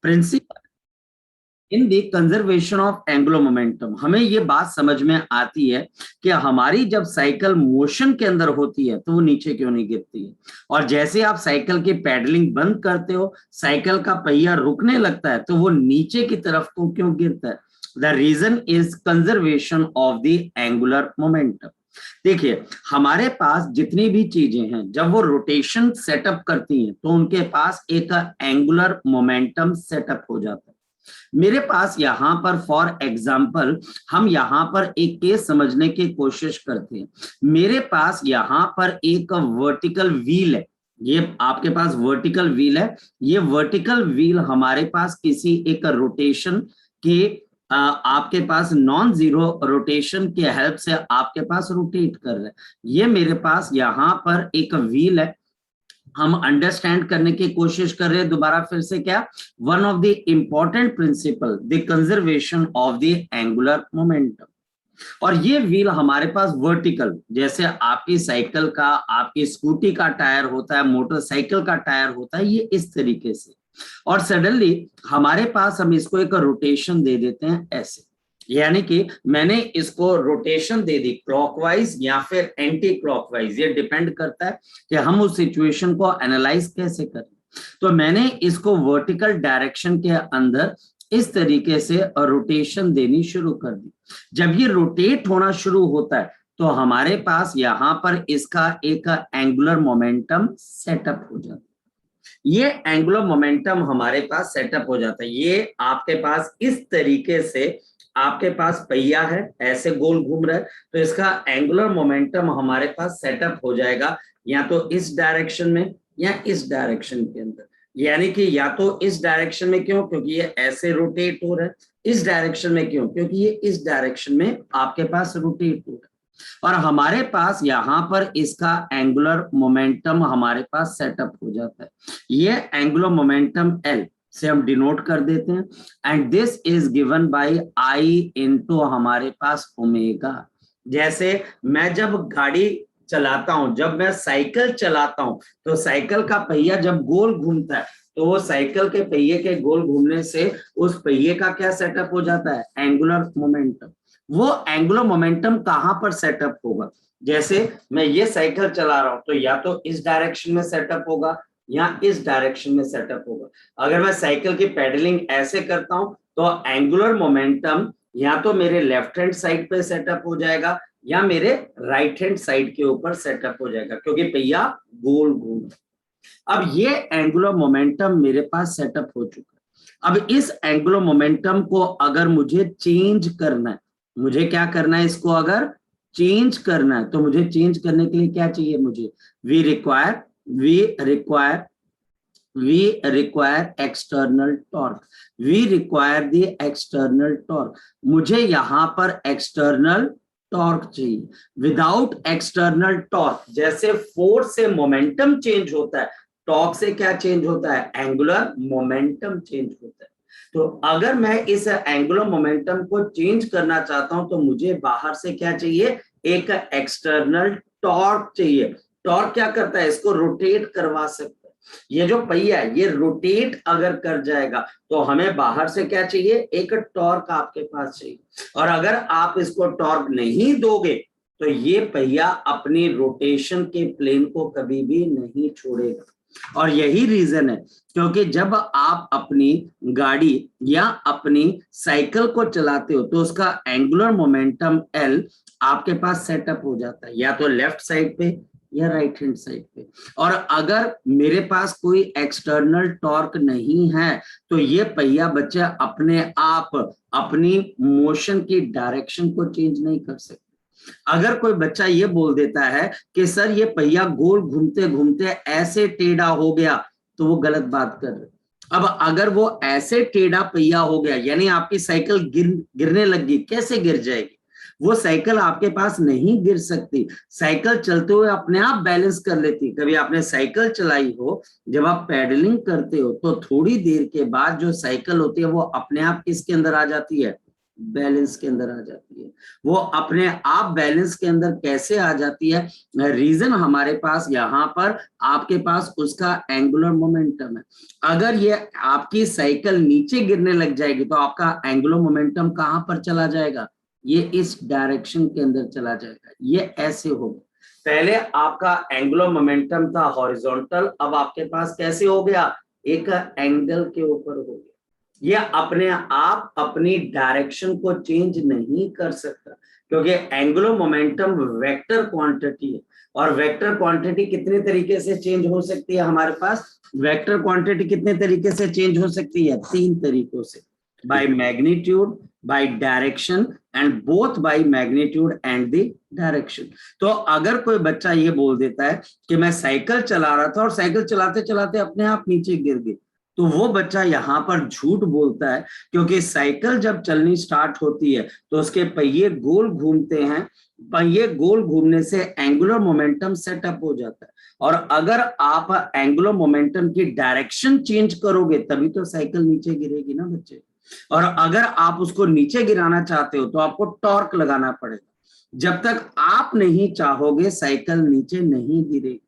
Principal in the conservation of angular momentum, हमें ये बात समझ में आती है कि हमारी जब साइकिल मोशन के अंदर होती है तो वो नीचे क्यों नहीं गिरती है, और जैसे आप साइकिल की पैडलिंग बंद करते हो, साइकिल का पहिया रुकने लगता है, तो वो नीचे की तरफ को क्यों गिरता है? The reason is conservation of the angular momentum. देखिए, हमारे पास जितनी भी चीजें हैं जब वो रोटेशन सेटअप करती हैं तो उनके पास एक एंगुलर मोमेंटम सेटअप हो जाता है। मेरे पास यहाँ पर फॉर एग्जाम्पल हम यहाँ पर एक केस समझने की कोशिश करते हैं। मेरे पास यहाँ पर एक वर्टिकल व्हील है, ये आपके पास वर्टिकल व्हील है। ये वर्टिकल व्हील हमारे पास किसी एक रोटेशन के आपके पास नॉन जीरो रोटेशन के हेल्प से आपके पास रोटेट कर रहा है। ये मेरे पास यहाँ पर एक व्हील है, हम अंडरस्टैंड करने की कोशिश कर रहे हैं दोबारा फिर से। क्या? One of the important principal the conservation of the angular momentum. और ये व्हील हमारे पास वर्टिकल, जैसे आपकी साइकिल का, आपकी स्कूटी का टायर होता है, मोटरसाइकिल का टायर होता है, ये इस तरीके से। और सडनली हमारे पास हम इसको एक रोटेशन दे देते हैं ऐसे, यानी कि मैंने इसको रोटेशन दे दी क्लॉकवाइज या फिर एंटी क्लॉकवाइज, ये डिपेंड करता है कि हम उस सिचुएशन को एनालाइज कैसे करें। तो मैंने इसको वर्टिकल डायरेक्शन के अंदर इस तरीके से रोटेशन देनी शुरू कर दी। जब ये रोटेट होना शुरू होता है तो हमारे पास यहाँ पर इसका एक एंगुलर मोमेंटम सेटअप हो जाता है। ये एंगुलर मोमेंटम हमारे पास सेटअप हो जाता है। ये आपके पास इस तरीके से आपके पास पहिया है, ऐसे गोल घूम रहा है, तो इसका एंगुलर मोमेंटम हमारे पास सेटअप हो जाएगा या तो इस डायरेक्शन में या इस डायरेक्शन के अंदर। यानी कि या तो इस डायरेक्शन में, क्यों? क्योंकि ये ऐसे रोटेट हो रहा है। इस डायरेक्शन में क्यों? क्योंकि ये इस डायरेक्शन में आपके पास रोटेट हो रहा है। और हमारे पास यहाँ पर इसका एंगुलर मोमेंटम हमारे पास सेटअप हो जाता है। ये एंगुलर मोमेंटम एल से हम डिनोट कर देते हैं, and this is given bye I into हमारे पास ओमेगा। जैसे मैं जब गाड़ी चलाता हूं, जब मैं साइकिल चलाता हूं, तो साइकिल का पहिया जब गोल घूमता है तो वो साइकिल के पहिए के गोल घूमने से उस पहिए का क्या सेटअप हो जाता है? Angular momentum. वो एंगुलर मोमेंटम कहां पर सेटअप होगा? जैसे मैं ये साइकिल चला रहा हूं तो या तो इस डायरेक्शन में सेटअप होगा या इस डायरेक्शन में सेटअप होगा। अगर मैं साइकिल की पेडलिंग ऐसे करता हूं तो एंगुलर मोमेंटम या तो मेरे लेफ्ट हैंड साइड पे सेटअप हो जाएगा या मेरे राइट हैंड साइड के ऊपर सेटअप हो जाएगा, क्योंकि पहिया गोल घूम। अब ये एंगुलर मोमेंटम मेरे पास सेटअप हो चुका है। अब इस एंगुलर मोमेंटम को अगर मुझे चेंज करना है, मुझे क्या करना है? इसको अगर चेंज करना है तो मुझे चेंज करने के लिए क्या चाहिए? मुझे we require external torque. We require the external torque. मुझे यहां पर एक्सटर्नल टॉर्क चाहिए। विदाउट एक्सटर्नल टॉर्क, जैसे फोर्स से मोमेंटम चेंज होता है, टॉर्क से क्या चेंज होता है? एंगुलर मोमेंटम चेंज होता है। तो अगर मैं इस एंगुलर मोमेंटम को चेंज करना चाहता हूं तो मुझे बाहर से क्या चाहिए? एक एक्सटर्नल टॉर्क चाहिए। टॉर्क क्या करता है? इसको रोटेट करवा सकता है। ये जो पहिया है ये रोटेट अगर कर जाएगा तो हमें बाहर से क्या चाहिए? एक टॉर्क आपके पास चाहिए। और अगर आप इसको टॉर्क नहीं दोगे तो ये पहिया अपनी रोटेशन के प्लेन को कभी भी नहीं छोड़ेगा। और यही रीजन है क्योंकि जब आप अपनी गाड़ी या अपनी साइकिल को चलाते हो तो उसका एंगुलर मोमेंटम एल आपके पास सेटअप हो जाता है, या तो लेफ्ट साइड पे या राइट हैंड साइड पे। और अगर मेरे पास कोई एक्सटर्नल टॉर्क नहीं है तो ये पहिया बच्चा अपने आप अपनी मोशन की डायरेक्शन को चेंज नहीं कर सकता। अगर कोई बच्चा ये बोल देता है कि सर ये पहिया गोल घूमते घूमते ऐसे टेढ़ा हो गया, तो वो गलत बात कर रहे। अब अगर वो ऐसे टेढ़ा पहिया हो गया यानी आपकी साइकिल गिरने लगी, कैसे गिर जाएगी? वो साइकिल आपके पास नहीं गिर सकती। साइकिल चलते हुए अपने आप बैलेंस कर लेती। कभी आपने साइकिल चलाई हो, जब आप पैडलिंग करते हो तो थोड़ी देर के बाद जो साइकिल होती है वो अपने आप किसके अंदर आ जाती है? बैलेंस के अंदर आ जाती है। वो अपने आप बैलेंस के अंदर कैसे आ जाती है? रीजन हमारे पास यहाँ पर आपके पास उसका एंगुलर मोमेंटम है। अगर ये आपकी साइकिल नीचे गिरने लग जाएगी तो आपका एंगुलर मोमेंटम कहां पर चला जाएगा? ये इस डायरेक्शन के अंदर चला जाएगा, ये ऐसे होगा। पहले आपका एंगुलर मोमेंटम था हॉरिजॉन्टल, अब आपके पास कैसे हो गया? एक एंगल के ऊपर हो गया। ये अपने आप अपनी डायरेक्शन को चेंज नहीं कर सकता, क्योंकि एंगुलर मोमेंटम वेक्टर क्वांटिटी है। और वेक्टर क्वांटिटी कितने तरीके से चेंज हो सकती है हमारे पास? वेक्टर क्वांटिटी कितने तरीके से चेंज हो सकती है? 3 तरीकों से, by magnitude, by direction and both by magnitude and the direction. तो अगर कोई बच्चा ये बोल देता है कि मैं साइकिल चला रहा था और साइकिल चलाते चलाते अपने आप नीचे गिर गई, तो वो बच्चा यहाँ पर झूठ बोलता है, क्योंकि साइकिल जब चलनी स्टार्ट होती है तो उसके पहिए गोल घूमते हैं। पहिए गोल घूमने से एंगुलर मोमेंटम सेटअप हो जाता है, और अगर आप एंगुलर मोमेंटम की डायरेक्शन चेंज करोगे तभी तो साइकिल नीचे गिरेगी ना बच्चे। और अगर आप उसको नीचे गिराना चाहते हो तो आपको टॉर्क लगाना पड़ेगा। जब तक आप नहीं चाहोगे साइकिल नीचे नहीं गिरेगी।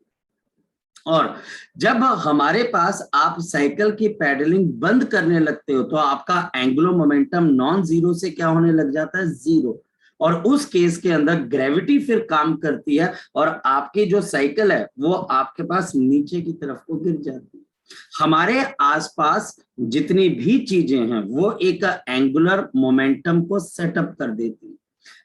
और जब हमारे पास आप साइकिल की पेडलिंग बंद करने लगते हो तो आपका एंगुलर मोमेंटम नॉन जीरो से क्या होने लग जाता है? जीरो। और उस केस के अंदर ग्रेविटी फिर काम करती है और आपकी जो साइकिल है वो आपके पास नीचे की तरफ को गिर जाती है। हमारे आसपास जितनी भी चीजें हैं वो एक एंगुलर मोमेंटम को सेटअप कर देती है।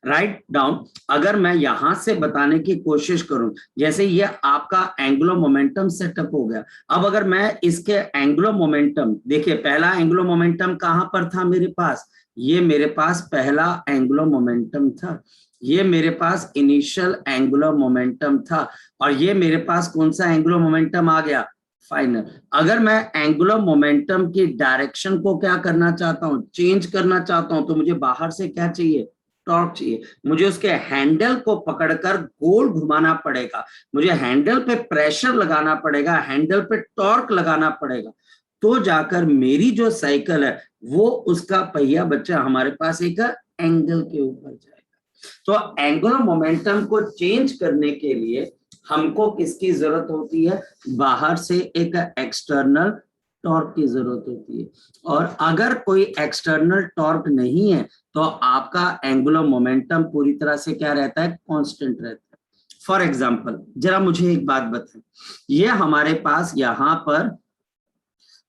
राइट डाउन, अगर मैं यहां से बताने की कोशिश करूं, जैसे ये आपका एंगुलर मोमेंटम सेटअप हो गया। अब अगर मैं इसके एंगुलर मोमेंटम, देखिए पहला एंगुलर मोमेंटम कहां पर था मेरे पास? ये मेरे पास पहला एंगुलर मोमेंटम था, ये मेरे पास इनिशियल एंगुलर मोमेंटम था, और ये मेरे पास कौन सा एंगुलर मोमेंटम आ गया? फाइनल। अगर मैं एंगुलर मोमेंटम की डायरेक्शन को क्या करना चाहता हूं? चेंज करना चाहता हूं, तो मुझे बाहर से क्या चाहिए? टॉर्क चाहिए। मुझे उसके हैंडल को पकड़कर गोल घुमाना पड़ेगा, मुझे हैंडल पे प्रेशर लगाना पड़ेगा, हैंडल पे टॉर्क लगाना पड़ेगा, तो जाकर मेरी जो साइकिल है वो उसका पहिया बच्चा हमारे पास एक एंगल के ऊपर जाएगा। तो एंगुलर मोमेंटम को चेंज करने के लिए हमको किसकी जरूरत होती है? बाहर से एक एक्सटर्नल टॉर्क की जरूरत होती है। और अगर कोई एक्सटर्नल टॉर्क नहीं है तो आपका एंगुलर मोमेंटम पूरी तरह से क्या रहता है? कांस्टेंट रहता है। फॉर एग्जांपल, जरा मुझे एक बात बताएं, ये हमारे पास यहाँ पर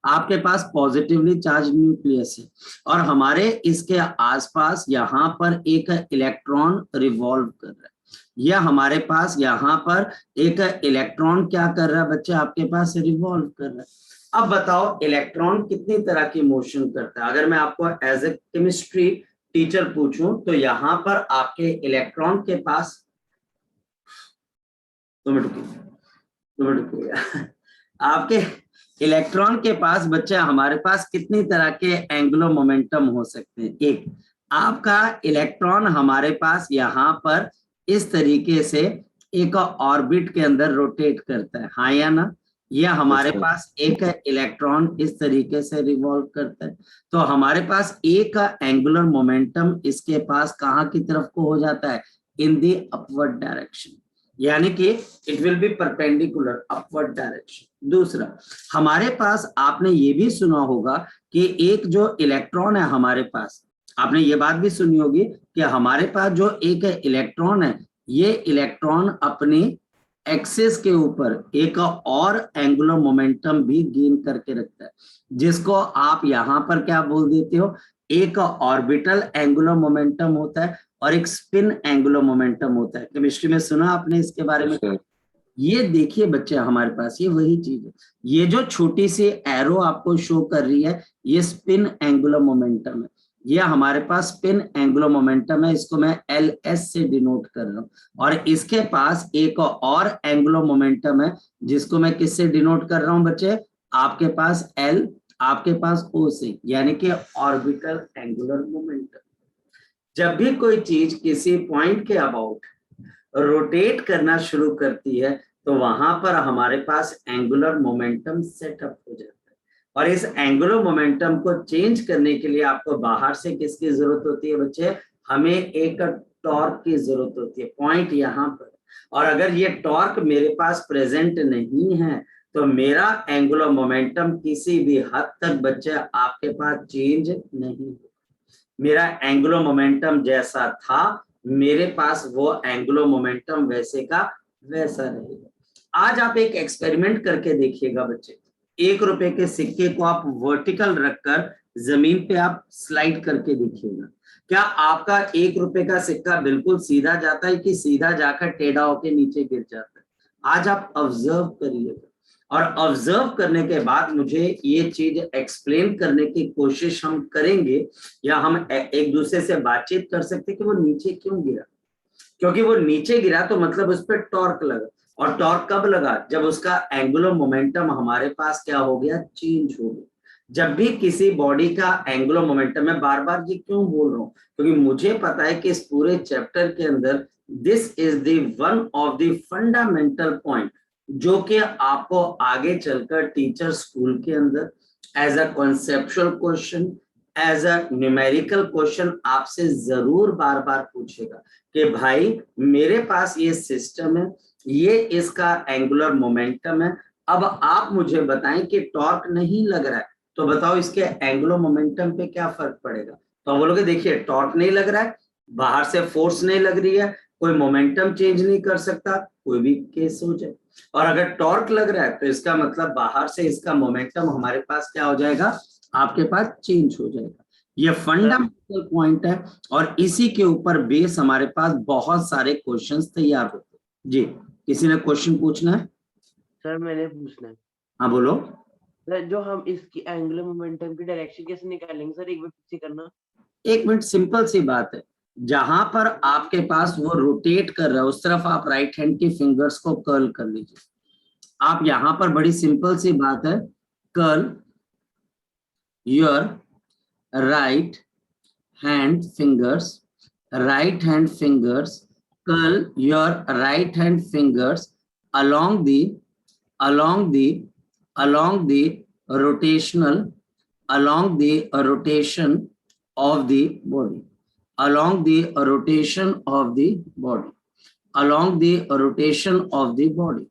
आपके पास पॉजिटिवली चार्ज न्यूक्लियस है और हमारे इसके आसपास यहाँ पर एक इलेक्ट्रॉन रिवॉल्व कर रहा है। यह हमारे पास यहाँ पर एक इलेक्ट्रॉन क्या कर रहा है बच्चे? आपके पास रिवॉल्व कर रहा है। अब बताओ इलेक्ट्रॉन कितनी तरह की मोशन करता है? अगर मैं आपको एज ए केमिस्ट्री टीचर पूछूं तो यहाँ पर आपके इलेक्ट्रॉन के पास, आपके इलेक्ट्रॉन के पास बच्चे हमारे पास कितनी तरह के एंगुलर मोमेंटम हो सकते हैं? एक, आपका इलेक्ट्रॉन हमारे पास यहाँ पर इस तरीके से एक ऑर्बिट के अंदर रोटेट करता है, हाँ या ना? यह हमारे पास एक इलेक्ट्रॉन इस तरीके से रिवॉल्व करता है, तो हमारे पास एक एंगुलर मोमेंटम इसके पास कहाँ की तरफ को हो जाता है? इन दी अपवर्ड डायरेक्शन, यानी कि it will be perpendicular upward direction. दूसरा, हमारे पास आपने ये भी सुना होगा कि एक जो इलेक्ट्रॉन है हमारे पास, आपने ये बात भी सुनी होगी कि हमारे पास जो एक इलेक्ट्रॉन है, ये इलेक्ट्रॉन अपनी एक्सिस के ऊपर एक और एंगुलर मोमेंटम भी गेन करके रखता है, जिसको आप यहाँ पर क्या बोल देते हो? एक ऑर्बिटल एंगुलर मोमेंटम होता है और एक स्पिन एंगुलर मोमेंटम होता है। केमिस्ट्री में सुना आपने इसके बारे में? ये देखिए बच्चे हमारे पास ये वही चीज है, ये जो छोटी सी एरो आपको शो कर रही है ये स्पिन एंगुलर मोमेंटम है। ये हमारे पास स्पिन एंगुलर मोमेंटम है, इसको मैं LS से डिनोट कर रहा हूँ। और इसके पास एक और एंगुलर मोमेंटम है जिसको मैं किससे डिनोट कर रहा हूँ बच्चे? आपके पास L, आपके पास O से, यानी कि ऑर्बिटल एंगुलर मोमेंटम। जब भी कोई चीज किसी पॉइंट के अबाउट रोटेट करना शुरू करती है तो वहां पर हमारे पास एंगुलर मोमेंटम सेटअप हो जाता है। और इस एंगुलर मोमेंटम को चेंज करने के लिए आपको बाहर से किसकी जरूरत होती है बच्चे? हमें एक टॉर्क की जरूरत होती है, पॉइंट यहाँ पर। और अगर ये टॉर्क मेरे पास प्रेजेंट नहीं है तो मेरा एंगुलर मोमेंटम किसी भी हद तक बच्चे आपके पास चेंज नहीं होगा। मेरा एंगुलर मोमेंटम जैसा था मेरे पास वो एंगुलर मोमेंटम वैसे का वैसा रहेगा। आज आप एक एक्सपेरिमेंट करके देखिएगा बच्चे, 1 रुपए के सिक्के को आप वर्टिकल रखकर जमीन पे आप स्लाइड करके देखिएगा, क्या आपका 1 रुपए का सिक्का बिल्कुल सीधा जाता है कि सीधा जाकर टेढ़ा होकर नीचे गिर जाता है? आज आप ऑब्जर्व करिएगा, और ऑब्जर्व करने के बाद मुझे ये चीज एक्सप्लेन करने की कोशिश हम करेंगे, या हम एक दूसरे से बातचीत कर सकते कि वो नीचे क्यों गिरा। क्योंकि वो नीचे गिरा तो मतलब उस पर टॉर्क लगा, और टॉर्क कब लगा? जब उसका एंगुलर मोमेंटम हमारे पास क्या हो गया? चेंज हो गया। जब भी किसी बॉडी का एंगुलर मोमेंटम, मैं बार बार ये क्यों बोल रहा हूं? क्योंकि मुझे पता है कि इस पूरे चैप्टर के अंदर this is the one of the fundamental point जो कि आपको आगे चलकर टीचर स्कूल के अंदर as a conceptual question, as a numerical question आपसे जरूर बार बार पूछेगा कि भाई मेरे पास ये सिस्टम है, ये इसका एंगुलर मोमेंटम है, अब आप मुझे बताएं कि टॉर्क नहीं लग रहा है तो बताओ इसके एंगुलर मोमेंटम पे क्या फर्क पड़ेगा? तो आप बोलोगे देखिए टॉर्क नहीं लग रहा है, बाहर से फोर्स नहीं लग रही है, कोई मोमेंटम चेंज नहीं कर सकता, कोई भी केस हो जाए। और अगर टॉर्क लग रहा है तो इसका मतलब बाहर से इसका मोमेंटम हमारे पास क्या हो जाएगा? आपके पास चेंज हो जाएगा। ये फंडामेंटल पॉइंट है, और इसी के ऊपर बेस हमारे पास बहुत सारे क्वेश्चंस तैयार होते हैं। जी, किसी ने क्वेश्चन पूछना है? सर मैंने पूछना है। हाँ बोलो। सर जो हम इसकी एंगुलर मोमेंटम की डायरेक्शन कैसे निकालेंगे सर, एक बार फिर से करना। 1 मिनट, सिंपल सी बात है, जहां पर आपके पास वो रोटेट कर रहा है उस तरफ आप राइट हैंड के फिंगर्स को कर्ल कर लीजिए। आप यहां पर बड़ी सिंपल सी बात है, curl your right hand fingers, right hand fingers, curl your right hand fingers along the along the along the rotational along the rotation of the body, along the rotation of the body, along the rotation of the body.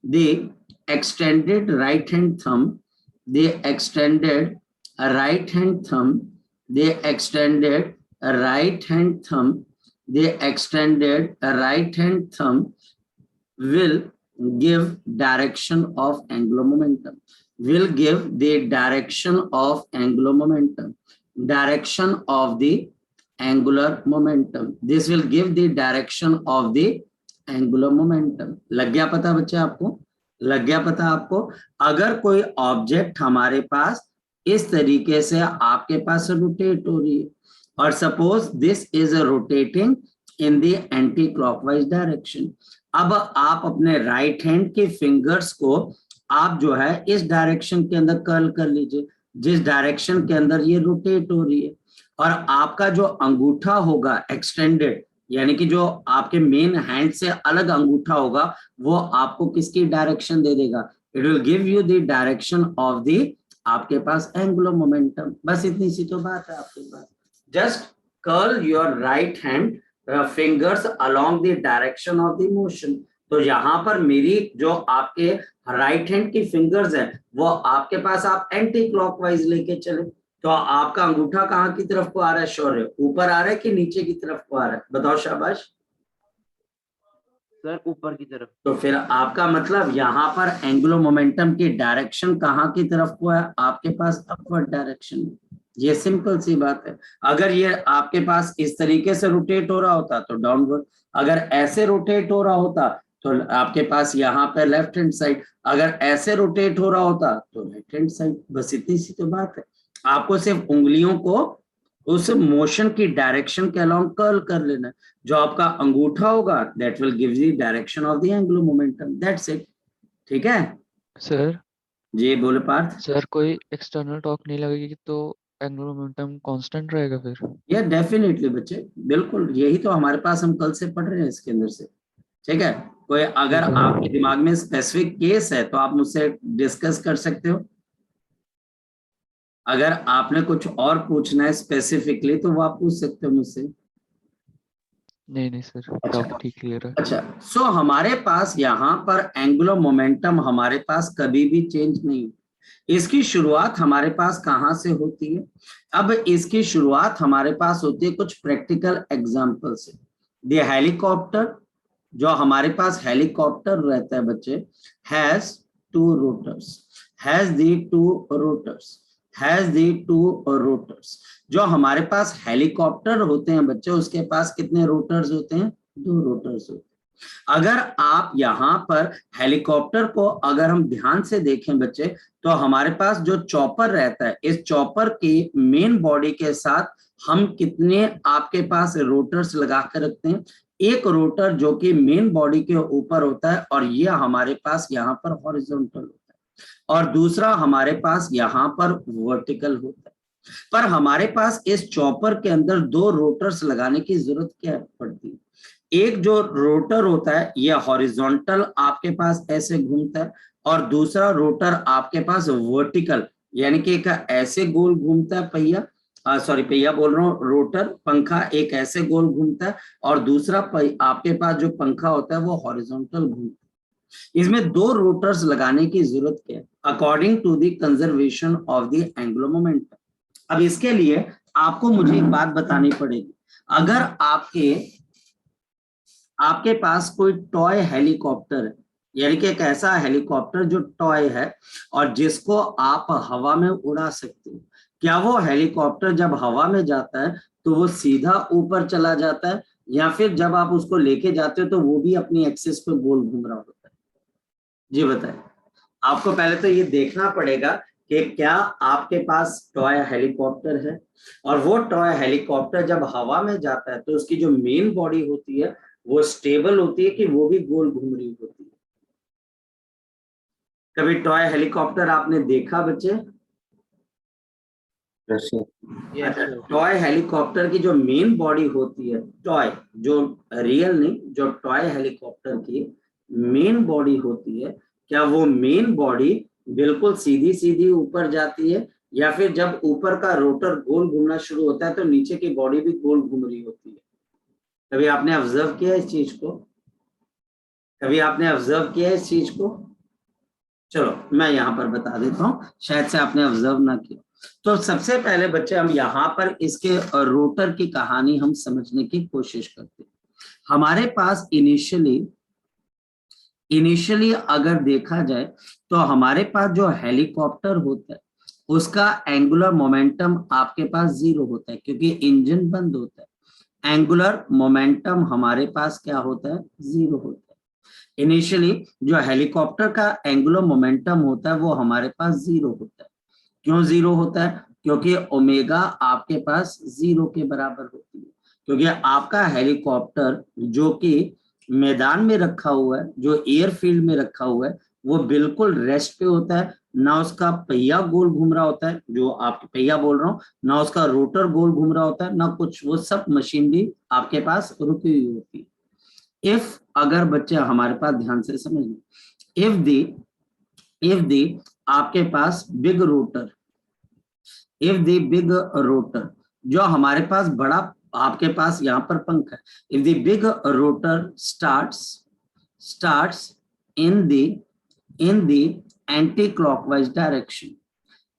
The extended right hand thumb, the extended right hand thumb, the extended right hand thumb, the extended right hand thumb will give direction of angular momentum, will give the direction of angular momentum, direction of the angular momentum. This will give the direction of the angular momentum. लग गया पता बच्चे आपको? लग गया पता आपको? अगर कोई ऑब्जेक्ट हमारे पास इस तरीके से आपके पास रोटेट हो रही है, और suppose this is rotating in the anti clockwise direction, अब आप अपने राइट हैंड के फिंगर्स को आप जो है इस डायरेक्शन के अंदर कर्ल कर लीजिए जिस डायरेक्शन के अंदर ये रोटेट हो रही है, और आपका जो अंगूठा होगा एक्सटेंडेड, यानी कि जो आपके मेन हैंड से अलग अंगूठा होगा वो आपको किसकी डायरेक्शन दे देगा? It will give you the direction of the आपके पास एंगुलर मोमेंटम। बस इतनी सी तो बात है आपके पास। Just curl your right hand fingers along the direction of the motion. तो यहाँ पर मेरी जो आपके राइट हैंड की फिंगर्स है वो आपके पास आप एंटी क्लॉकवाइज लेके चले, तो आपका अंगूठा कहाँ की तरफ को आ रहा है शौर्य? ऊपर आ रहा है कि नीचे की तरफ को आ रहा है? बताओ शाबाश। सर ऊपर की तरफ। तो फिर आपका मतलब यहाँ पर एंगुलर मोमेंटम की डायरेक्शन कहाँ की तरफ को है? आपके पास अपवर्ड डायरेक्शन। ये सिंपल सी बात है। अगर ये आपके पास इस तरीके से रोटेट हो रहा होता तो डाउनवर्ड, अगर ऐसे रोटेट हो रहा होता तो आपके पास यहाँ पे लेफ्ट हैंड साइड, अगर ऐसे रोटेट हो रहा होता तो राइट हैंड साइड। बस इतनी सी तो बात है। आपको सिर्फ उंगलियों को उस मोशन की डायरेक्शन के अलोंग कर्ल कर लेना है। जो आपका अंगूठा होगा that will give the direction of the angular momentum, that's it. ठीक है सर जी, बोले पार्थ। सर कोई एक्सटर्नल टॉर्क नहीं लगेगी तो एंगुलर मोमेंटम कांस्टेंट रहेगा फिर? ये डेफिनेटली बच्चे, बिल्कुल यही तो हमारे पास हम कल से पढ़ रहे हैं इसके अंदर से। ठीक है, कोई अगर आपके दिमाग में स्पेसिफिक केस है तो आप मुझसे डिस्कस कर सकते हो। अगर आपने कुछ और पूछना है स्पेसिफिकली तो वो आप पूछ सकते हो मुझसे। नहीं सर, अच्छा डाउट ठीक क्लियर है। अच्छा, सो हमारे पास यहाँ पर एंगुलर मोमेंटम हमारे पास कभी भी चेंज नहीं, इसकी शुरुआत हमारे पास कहाँ से होती है? अब इसकी शुरुआत हमारे पास होती है कुछ प्रैक्टिकल एग्जांपल से। द हेलीकॉप्टर, जो हमारे पास हेलीकॉप्टर रहता है बच्चे, has two rotors, has the two rotors, has the two rotors. जो हमारे पास हेलीकॉप्टर होते हैं बच्चे, उसके पास कितने रोटर्स होते हैं? 2 रोटर्स होते हैं। अगर आप यहाँ पर हेलीकॉप्टर को अगर हम ध्यान से देखें बच्चे, तो हमारे पास जो चॉपर रहता है, इस चॉपर की मेन बॉडी के साथ हम कितने आपके पास रोटर्स लगा कर रखते हैं? एक रोटर जो कि मेन बॉडी के ऊपर होता है और ये हमारे पास यहाँ पर हॉरिजॉन्टल होता है, और दूसरा हमारे पास यहाँ पर वर्टिकल होता है। पर हमारे पास इस चॉपर के अंदर 2 रोटर्स लगाने की जरूरत क्या पड़ती है? एक जो रोटर होता है ये हॉरिजॉन्टल आपके पास ऐसे घूमता है, और दूसरा रोटर आपके पास वर्टिकल, यानी कि एक ऐसे गोल घूमता है पहिया, सॉरी पहिया बोल रहा हूँ, रोटर पंखा एक ऐसे गोल घूमता है, और दूसरा आपके पास जो पंखा होता है वो हॉरिजॉन्टल घूमता है। इसमें 2 रोटर्स लगाने की जरूरत क्या है? According to the conservation of the angular momentum. अब इसके लिए आपको मुझे एक बात बतानी पड़ेगी। अगर आपके पास कोई टॉय हेलीकॉप्टर है, यानी कि एक ऐसा हेलीकॉप्टर जो टॉय है और जिसको आप हवा में उड़ा सकते हो, क्या वो हेलीकॉप्टर जब हवा में जाता है तो वो सीधा ऊपर चला जाता है, या फिर जब आप उसको लेके जाते हो तो वो भी अपनी एक्सिस पे गोल घूम रहा होता है? जी बताएं। आपको पहले तो ये देखना पड़ेगा कि क्या आपके पास टॉय हेलीकॉप्टर है, और वो टॉय हेलीकॉप्टर जब हवा में जाता है तो उसकी जो मेन बॉडी होती है वो स्टेबल होती है कि वो भी गोल घूम रही होती है? कभी टॉय हेलीकॉप्टर आपने देखा बच्चे? Yes, sir. टॉय हेलीकॉप्टर की जो मेन बॉडी होती है, टॉय, जो रियल नहीं, जो टॉय हेलीकॉप्टर की मेन बॉडी होती है, क्या वो मेन बॉडी बिल्कुल सीधी सीधी ऊपर जाती है, या फिर जब ऊपर का रोटर गोल घूमना शुरू होता है तो नीचे की बॉडी भी गोल घूम रही होती है? कभी आपने ऑब्जर्व किया इस चीज को? कभी आपने ऑब्जर्व किया इस चीज को? चलो मैं यहाँ पर बता देता हूँ, शायद से आपने ऑब्जर्व ना किया। तो सबसे पहले बच्चे हम यहाँ पर इसके रोटर की कहानी हम समझने की कोशिश करते हैं। हमारे पास इनिशियली अगर देखा जाए तो हमारे पास जो हेलीकॉप्टर होता है उसका एंगुलर मोमेंटम आपके पास 0 होता है, क्योंकि इंजन बंद होता है। एंगुलर मोमेंटम हमारे पास क्या होता है? 0 होता है। इनिशियली जो हेलीकॉप्टर का एंगुलर मोमेंटम होता है वो हमारे पास 0 होता है। क्यों 0 होता है? क्योंकि ओमेगा आपके पास 0 के बराबर होती है, क्योंकि आपका हेलीकॉप्टर जो कि मैदान में रखा हुआ है, जो एयरफील्ड में रखा हुआ है, वो बिल्कुल रेस्ट पे होता है। ना उसका पहिया गोल घूम रहा होता है, जो आपके पहिया बोल रहा हूँ, ना उसका रोटर गोल घूम रहा होता है, ना कुछ, वो सब मशीनरी आपके पास रुकी हुई होती है। इफ, अगर बच्चे हमारे पास ध्यान से समझें, इफ दी आपके पास big rotor, if the big rotor, जो हमारे पास बड़ा आपके पास यहाँ पर पंख है, if the big rotor starts in the anti clockwise direction,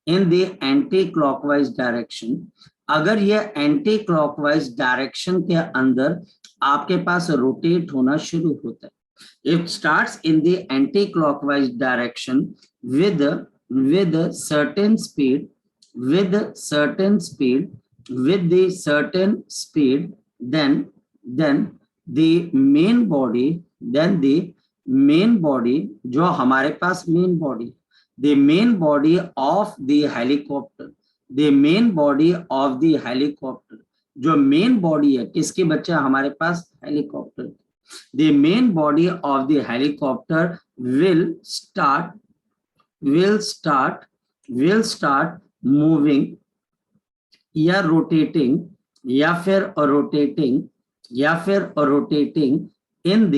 in the anti clockwise direction, अगर ये एंटी क्लॉकवाइज डायरेक्शन के अंदर आपके पास रोटेट होना शुरू होता है, it starts in the anti-clockwise direction with certain speed, with certain speed, with the certain speed, then the main body, then the main body, जो हमारे पास main body, the main body of the helicopter, the main body of the helicopter, जो main body है किसकी बच्चे? हमारे पास helicopter. The main body of the helicopter will start moving या rotating, या फिर rotating in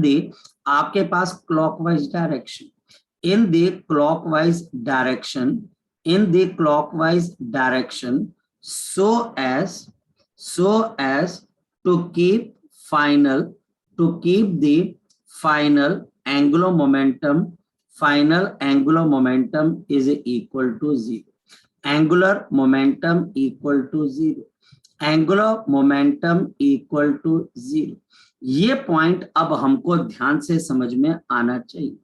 the आपके पास clockwise direction, in the clockwise direction, in the clockwise direction so as to keep the final angular momentum is equal to 0. angular momentum equal to 0. ये point अब हमको ध्यान से समझ में आना चाहिए।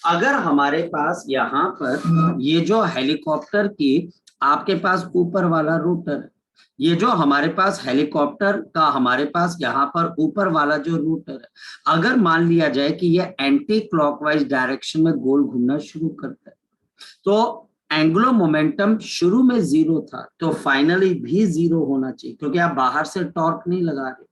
अगर हमारे पास यहाँ पर ये जो हेलीकॉप्टर की आपके पास ऊपर वाला रोटर है, ये जो हमारे पास हेलीकॉप्टर का हमारे पास यहाँ पर ऊपर वाला जो रोटर है, अगर मान लिया जाए कि ये एंटी क्लॉकवाइज डायरेक्शन में गोल घूमना शुरू करता है, तो एंगुलर मोमेंटम शुरू में 0 था, तो फाइनली भी 0 होना चाहिए, क्योंकि आप बाहर से टॉर्क नहीं लगा रहे,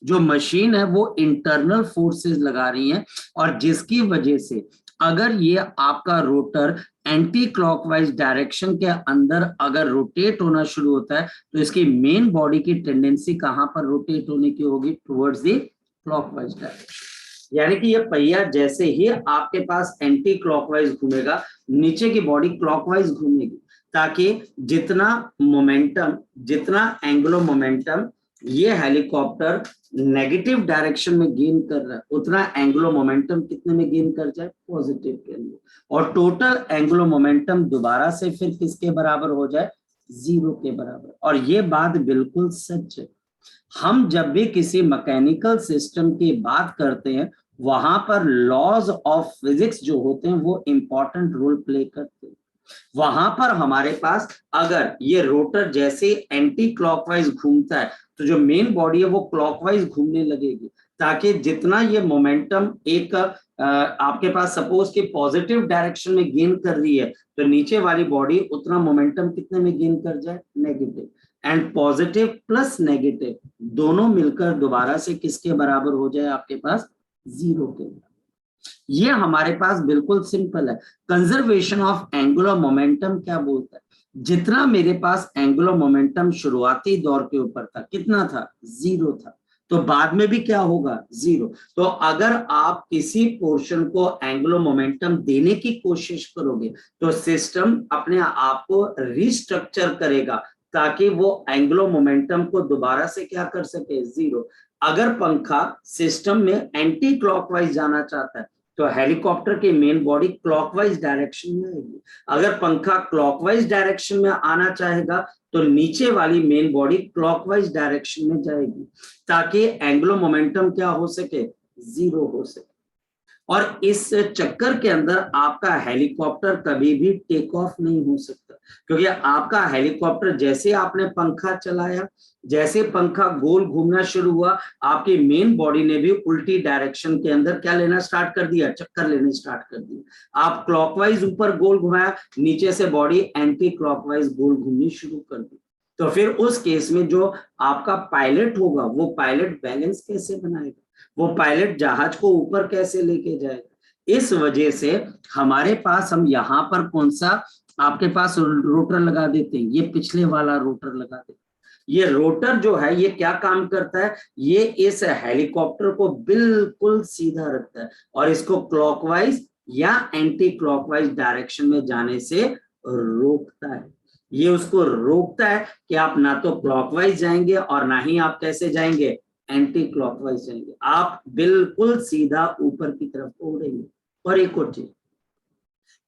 जो मशीन है वो इंटरनल फोर्सेस लगा रही है, और जिसकी वजह से अगर ये आपका रोटर एंटी क्लॉकवाइज डायरेक्शन के अंदर अगर रोटेट होना शुरू होता है, तो इसकी मेन बॉडी की टेंडेंसी कहां पर रोटेट होने की होगी? Towards the clockwise direction. यानी कि ये पहिया जैसे ही आपके पास एंटी क्लॉकवाइज घूमेगा, नीचे की बॉडी क्लॉकवाइज घूमेगी, ताकि जितना एंगुलर मोमेंटम ये हेलीकॉप्टर नेगेटिव डायरेक्शन में गेन कर रहा है, उतना एंगुलर मोमेंटम कितने में गेन कर जाए? पॉजिटिव के अंदर, और टोटल एंगुलर मोमेंटम दोबारा से फिर किसके बराबर हो जाए? 0 के बराबर। और ये बात बिल्कुल सच है। हम जब भी किसी मैकेनिकल सिस्टम की बात करते हैं, वहां पर लॉज ऑफ फिजिक्स जो होते हैं वो इंपॉर्टेंट रोल प्ले करते हैं। वहां पर हमारे पास अगर ये रोटर जैसे एंटी क्लॉकवाइज घूमता है, तो जो मेन बॉडी है वो क्लॉकवाइज घूमने लगेगी, ताकि जितना ये मोमेंटम एक आपके पास सपोज कि पॉजिटिव डायरेक्शन में गेन कर रही है, तो नीचे वाली बॉडी उतना मोमेंटम कितने में गेन कर जाए? Negative. And positive plus negative दोनों मिलकर दोबारा से किसके बराबर हो जाए? आपके पास 0 के बराबर। ये हमारे पास बिल्कुल सिंपल है। कंजर्वेशन ऑफ एंगुलर मोमेंटम क्या बोलता है? जितना मेरे पास एंगुलर मोमेंटम शुरुआती दौर के ऊपर था, कितना था? 0 था, तो बाद में भी क्या होगा? 0। तो अगर आप किसी पोर्शन को एंगुलर मोमेंटम देने की कोशिश करोगे, तो सिस्टम अपने आप को रिस्ट्रक्चर करेगा, ताकि वो एंगुलर मोमेंटम को दोबारा से क्या कर सके? 0। अगर पंखा सिस्टम में एंटी क्लॉकवाइज जाना चाहता है, तो हेलीकॉप्टर की मेन बॉडी क्लॉकवाइज डायरेक्शन में आएगी। अगर पंखा क्लॉकवाइज डायरेक्शन में आना चाहेगा, तो नीचे वाली मेन बॉडी क्लॉकवाइज डायरेक्शन में जाएगी, ताकि एंगुलर मोमेंटम क्या हो सके? 0 हो सके। और इस चक्कर के अंदर आपका हेलीकॉप्टर कभी भी टेक ऑफ नहीं हो सकता, क्योंकि आपका हेलीकॉप्टर जैसे आपने पंखा चलाया, जैसे पंखा गोल घूमना शुरू हुआ, आपकी मेन बॉडी ने भी उल्टी डायरेक्शन के अंदर क्या लेना स्टार्ट कर दिया? चक्कर लेने स्टार्ट कर दिया। आप क्लॉकवाइज ऊपर गोल घुमाया, नीचे से बॉडी एंटी क्लॉकवाइज गोल घूमनी शुरू कर दी। तो फिर उस केस में जो आपका पायलट होगा, वो पायलट बैलेंस कैसे बनाएगा? वो पायलट जहाज को ऊपर कैसे लेके जाएगा? इस वजह से हमारे पास हम यहाँ पर कौन सा आपके पास रोटर लगा देते हैं? ये पिछले वाला रोटर लगा देते हैं। ये रोटर जो है ये क्या काम करता है? ये इस हेलीकॉप्टर को बिल्कुल सीधा रखता है और इसको क्लॉकवाइज या एंटी क्लॉकवाइज डायरेक्शन में जाने से रोकता है। ये उसको रोकता है कि आप ना तो क्लॉकवाइज जाएंगे और ना ही आप कैसे जाएंगे? एंटी क्लॉकवाइज जाएंगे। आप बिल्कुल सीधा ऊपर की तरफ उड़ेंगे। और एक और चीज,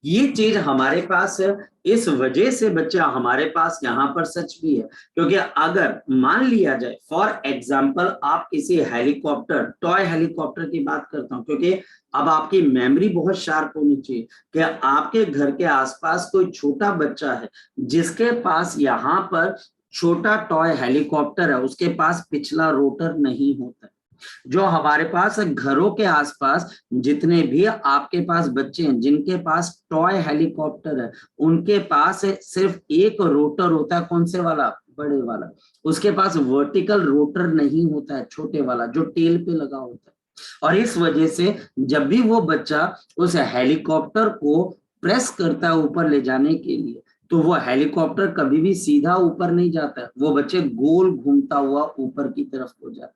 ये चीज हमारे पास इस वजह से बच्चा हमारे पास यहाँ पर सच भी है, क्योंकि अगर मान लिया जाए फॉर एग्जांपल आप किसी हेलीकॉप्टर, टॉय हेलीकॉप्टर की बात करता हूँ, क्योंकि अब आपकी मेमोरी बहुत शार्प होनी चाहिए कि आपके घर के आसपास कोई छोटा बच्चा है जिसके पास यहाँ पर छोटा टॉय हेलीकॉप्टर है, उसके पास पिछला रोटर नहीं होता। जो हमारे पास घरों के आसपास जितने भी आपके पास बच्चे हैं जिनके पास टॉय हेलीकॉप्टर है, उनके पास सिर्फ एक रोटर होता है। कौन से वाला? बड़े वाला। उसके पास वर्टिकल रोटर नहीं होता है, छोटे वाला जो टेल पे लगा होता है। और इस वजह से जब भी वो बच्चा उस हेलीकॉप्टर को प्रेस करता है ऊपर ले जाने के लिए, तो वो हेलीकॉप्टर कभी भी सीधा ऊपर नहीं जाता है, वो बच्चे गोल घूमता हुआ ऊपर की तरफ हो जाता है।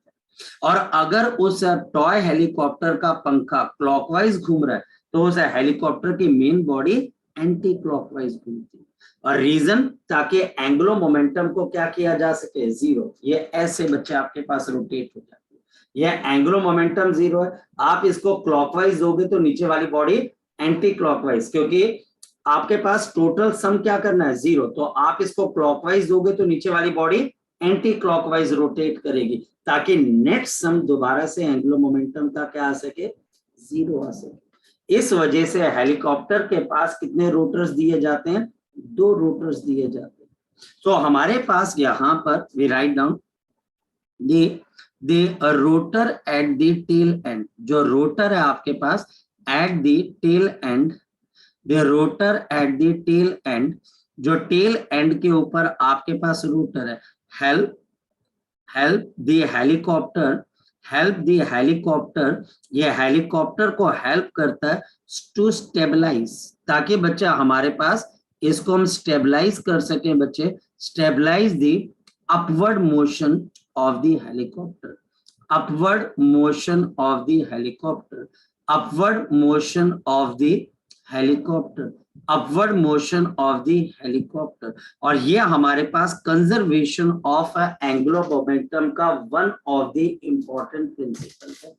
और अगर उस टॉय हेलीकॉप्टर का पंखा क्लॉकवाइज घूम रहा है, तो उस हेलीकॉप्टर की मेन बॉडी एंटी क्लॉकवाइज घूमती है। और रीजन ताकि एंगुलर मोमेंटम को क्या किया जा सके, जीरो। ये ऐसे बच्चे आपके पास रोटेट हो जाते हैं, ये एंगुलर मोमेंटम जीरो है। आप इसको क्लॉकवाइज दोगे तो नीचे वाली बॉडी एंटी क्लॉकवाइज, क्योंकि आपके पास टोटल सम क्या करना है, जीरो। तो आप इसको क्लॉकवाइज दोगे तो नीचे वाली बॉडी एंटी क्लॉकवाइज रोटेट करेगी, ताकि नेट सम दोबारा से एंगुलर मोमेंटम का क्या आ सके, जीरो आ सके। इस वजह से हेलीकॉप्टर के पास कितने रोटर्स दिए जाते हैं, 2 रोटर्स दिए जाते हैं। तो हमारे पास यहाँ पर we write down the rotor at the tail end, जो रोटर है आपके पास at the tail end, the rotor at the tail end, जो टेल एंड के ऊपर आपके पास रोटर है, हेल्प द हेलीकॉप्टर, ये हेलीकॉप्टर को हेल्प करता है टू स्टेबलाइज, ताकि बच्चा हमारे पास इसको हम स्टेबलाइज कर सकें बच्चे, stabilize the upward motion of the helicopter, upward motion of the helicopter, upward motion of the helicopter, upward motion of the helicopter. और ये हमारे पास कंजर्वेशन ऑफ एंगुलर मोमेंटम का one of the important principle है।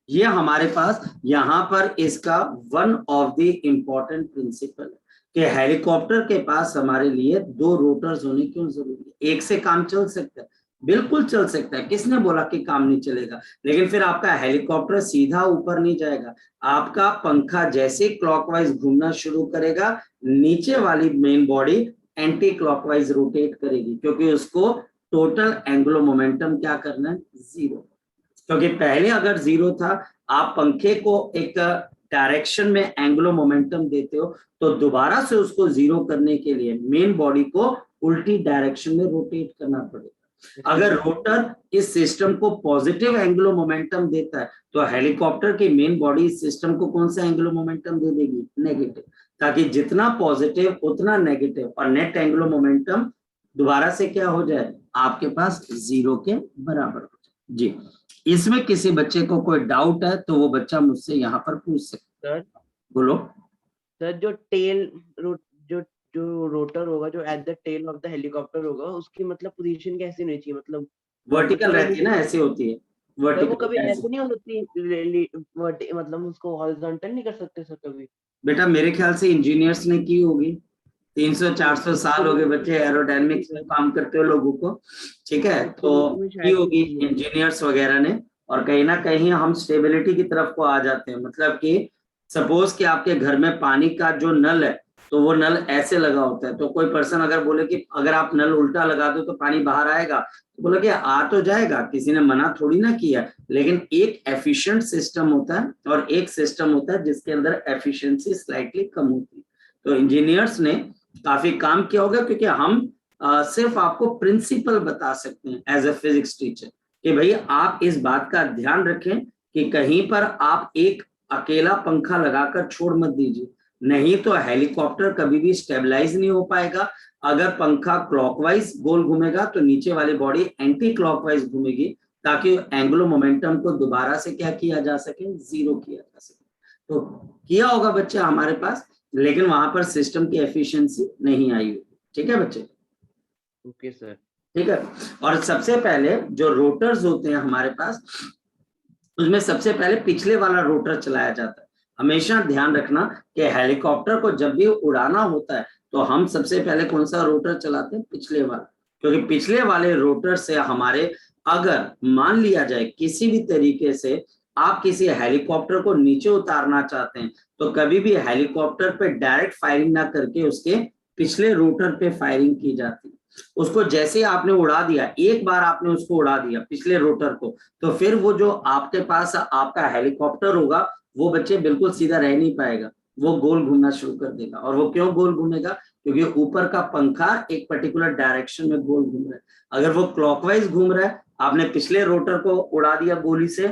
ये हमारे पास यहाँ पर इसका one of the important principle है कि हेलीकॉप्टर के पास हमारे लिए 2 रोटर्स होने क्यों जरूरी है। एक से काम चल सकता है, बिल्कुल चल सकता है, किसने बोला कि काम नहीं चलेगा, लेकिन फिर आपका हेलीकॉप्टर सीधा ऊपर नहीं जाएगा। आपका पंखा जैसे क्लॉकवाइज घूमना शुरू करेगा, नीचे वाली main body anti clockwise rotate करेगी, क्योंकि उसको टोटल एंगुलर मोमेंटम क्या करना है, जीरो। क्योंकि पहले अगर जीरो था, आप पंखे को एक डायरेक्शन में एंगुलर मोमेंटम देते हो, तो दोबारा से उसको जीरो करने के लिए मेन बॉडी को उल्टी डायरेक्शन में रोटेट करना पड़ेगा। अगर रोटर इस सिस्टम को पॉजिटिव एंगुलर मोमेंटम देता है, तो हेलीकॉप्टर की मेन बॉडी इस सिस्टम को कौन सा एंगुलर मोमेंटम दे देगी, नेगेटिव, ताकि जितना पॉजिटिव उतना नेगेटिव, और नेट एंगुलर मोमेंटम दोबारा से क्या हो जाए, आपके पास जीरो के बराबर हो जाए। जी, इसमें किसी बच्चे को कोई डाउट है तो वो बच्चा मुझसे यहाँ पर पूछ सकता है। बोलो सर, जो टेल जो रोटर होगा, जो at the tail of the helicopter होगा, उसकी मतलब पोजीशन कैसी होनी चाहिए, मतलब वर्टिकल रहती है ना, ऐसे होती है वो वर्टिकल। कभी ऐसे नहीं होती, मतलब उसको हॉरिजॉन्टल नहीं कर सकते सर कभी? बेटा मेरे ख्याल से इंजीनियर्स ने की होगी, 300-400 साल हो गए बच्चे एरोडायनेमिक्स में काम करते हो लोगों को, ठीक है, तो की होगी इंजीनियर्स वगैरह ने। और कहीं ना कहीं हम स्टेबिलिटी की तरफ को आ जाते हैं, मतलब कि सपोज कि आपके घर में पानी का जो नल है, तो वो नल ऐसे लगा होता है, तो कोई पर्सन अगर बोले कि अगर आप नल उल्टा लगा दो तो पानी बाहर आएगा, तो बोले कि आ तो जाएगा, किसी ने मना थोड़ी ना किया, लेकिन एक एफिशिएंट सिस्टम होता है और एक सिस्टम होता है जिसके अंदर एफिशिएंसी स्लाइटली कम होती है। तो इंजीनियर्स ने काफी काम किया होगा, क्योंकि हम सिर्फ आपको प्रिंसिपल बता सकते हैं एज ए फिजिक्स टीचर कि भाई आप इस बात का ध्यान रखें कि कहीं पर आप एक अकेला पंखा लगाकर छोड़ मत दीजिए, नहीं तो हेलीकॉप्टर कभी भी स्टेबलाइज नहीं हो पाएगा। अगर पंखा क्लॉकवाइज गोल घूमेगा तो नीचे वाली बॉडी एंटी क्लॉकवाइज घूमेगी, ताकि एंगुलर मोमेंटम को दोबारा से क्या किया जा सके, जीरो किया जा सके। तो किया होगा बच्चे हमारे पास, लेकिन वहां पर सिस्टम की एफिशिएंसी नहीं आई हुई। ठीक है बच्चे? Okay sir. ठीक है। और सबसे पहले जो रोटर्स होते हैं हमारे पास, उसमें सबसे पहले पिछले वाला रोटर चलाया जाता है। हमेशा ध्यान रखना कि हेलीकॉप्टर को जब भी उड़ाना होता है तो हम सबसे पहले कौन सा रोटर चलाते हैं, पिछले वाला, क्योंकि पिछले वाले रोटर से हमारे, अगर मान लिया जाए किसी भी तरीके से आप किसी हेलीकॉप्टर को नीचे उतारना चाहते हैं, तो कभी भी हेलीकॉप्टर पे डायरेक्ट फायरिंग ना करके उसके पिछले रोटर पे फायरिंग की जाती है। उसको जैसे आपने उड़ा दिया, एक बार आपने उसको उड़ा दिया पिछले रोटर को, तो फिर वो जो आपके पास आपका हेलीकॉप्टर होगा वो बच्चे बिल्कुल सीधा रह नहीं पाएगा, वो गोल घूमना शुरू कर देगा। और वो क्यों गोल घूमेगा, क्योंकि ऊपर का पंखा एक पर्टिकुलर डायरेक्शन में गोल घूम रहा है। अगर वो क्लॉकवाइज घूम रहा है, आपने पिछले रोटर को उड़ा दिया गोली से,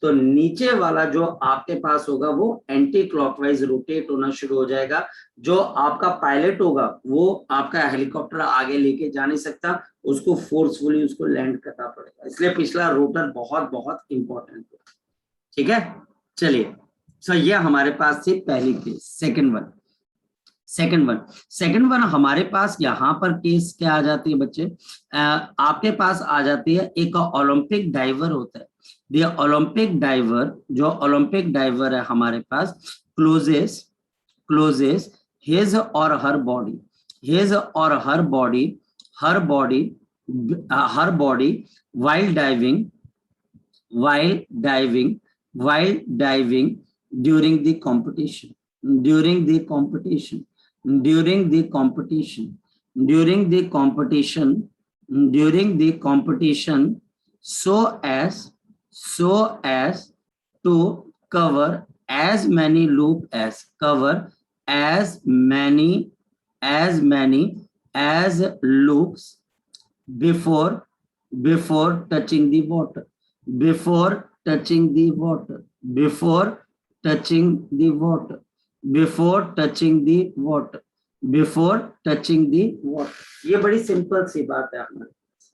तो नीचे वाला जो आपके पास होगा वो एंटी क्लॉकवाइज रोटेट होना शुरू हो जाएगा। जो आपका पायलट होगा वो आपका हेलीकॉप्टर आगे लेके जा नहीं सकता, उसको फोर्सफुली उसको लैंड करना पड़ेगा। इसलिए पिछला रोटर बहुत बहुत इंपॉर्टेंट है। ठीक है, चलिए। सो ये हमारे पास थी पहली case. Second one, second one हमारे पास यहाँ पर केस क्या आ जाती है बच्चे, आपके पास आ जाती है एक ओलंपिक डाइवर होता है। द ओलंपिक डाइवर, जो ओलंपिक डाइवर है हमारे पास, closes his or her body, his or her body while diving during the competition, during the competition during the competition during the competition during the competition so as to cover as many loop as loops before touching the water, before touching the water, before touching the water, before touching the water, before touching the water। ये बड़ी simple सी बात है हमारे पास।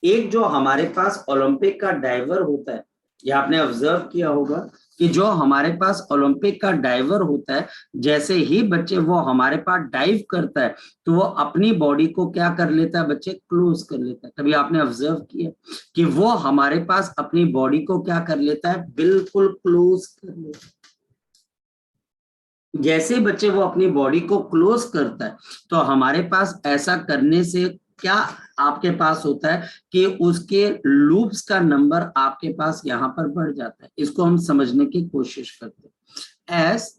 एक जो हमारे पास Olympic का driver होता है, ये आपने ऑब्जर्व किया होगा कि जो हमारे पास ओलंपिक का डाइवर होता है, जैसे ही बच्चे वो हमारे पास डाइव करता है तो वो अपनी बॉडी को क्या कर लेता है बच्चे, क्लोज कर लेता है। कभी आपने ऑब्जर्व किया कि वो हमारे पास अपनी बॉडी को क्या कर लेता है, बिल्कुल क्लोज कर लेता है। जैसे बच्चे वो अपनी बॉडी को क्लोज करता है तो हमारे पास ऐसा करने से क्या आपके पास होता है कि उसके लूप्स का नंबर आपके पास यहाँ पर बढ़ जाता है। इसको हम समझने की कोशिश करते हैं। एज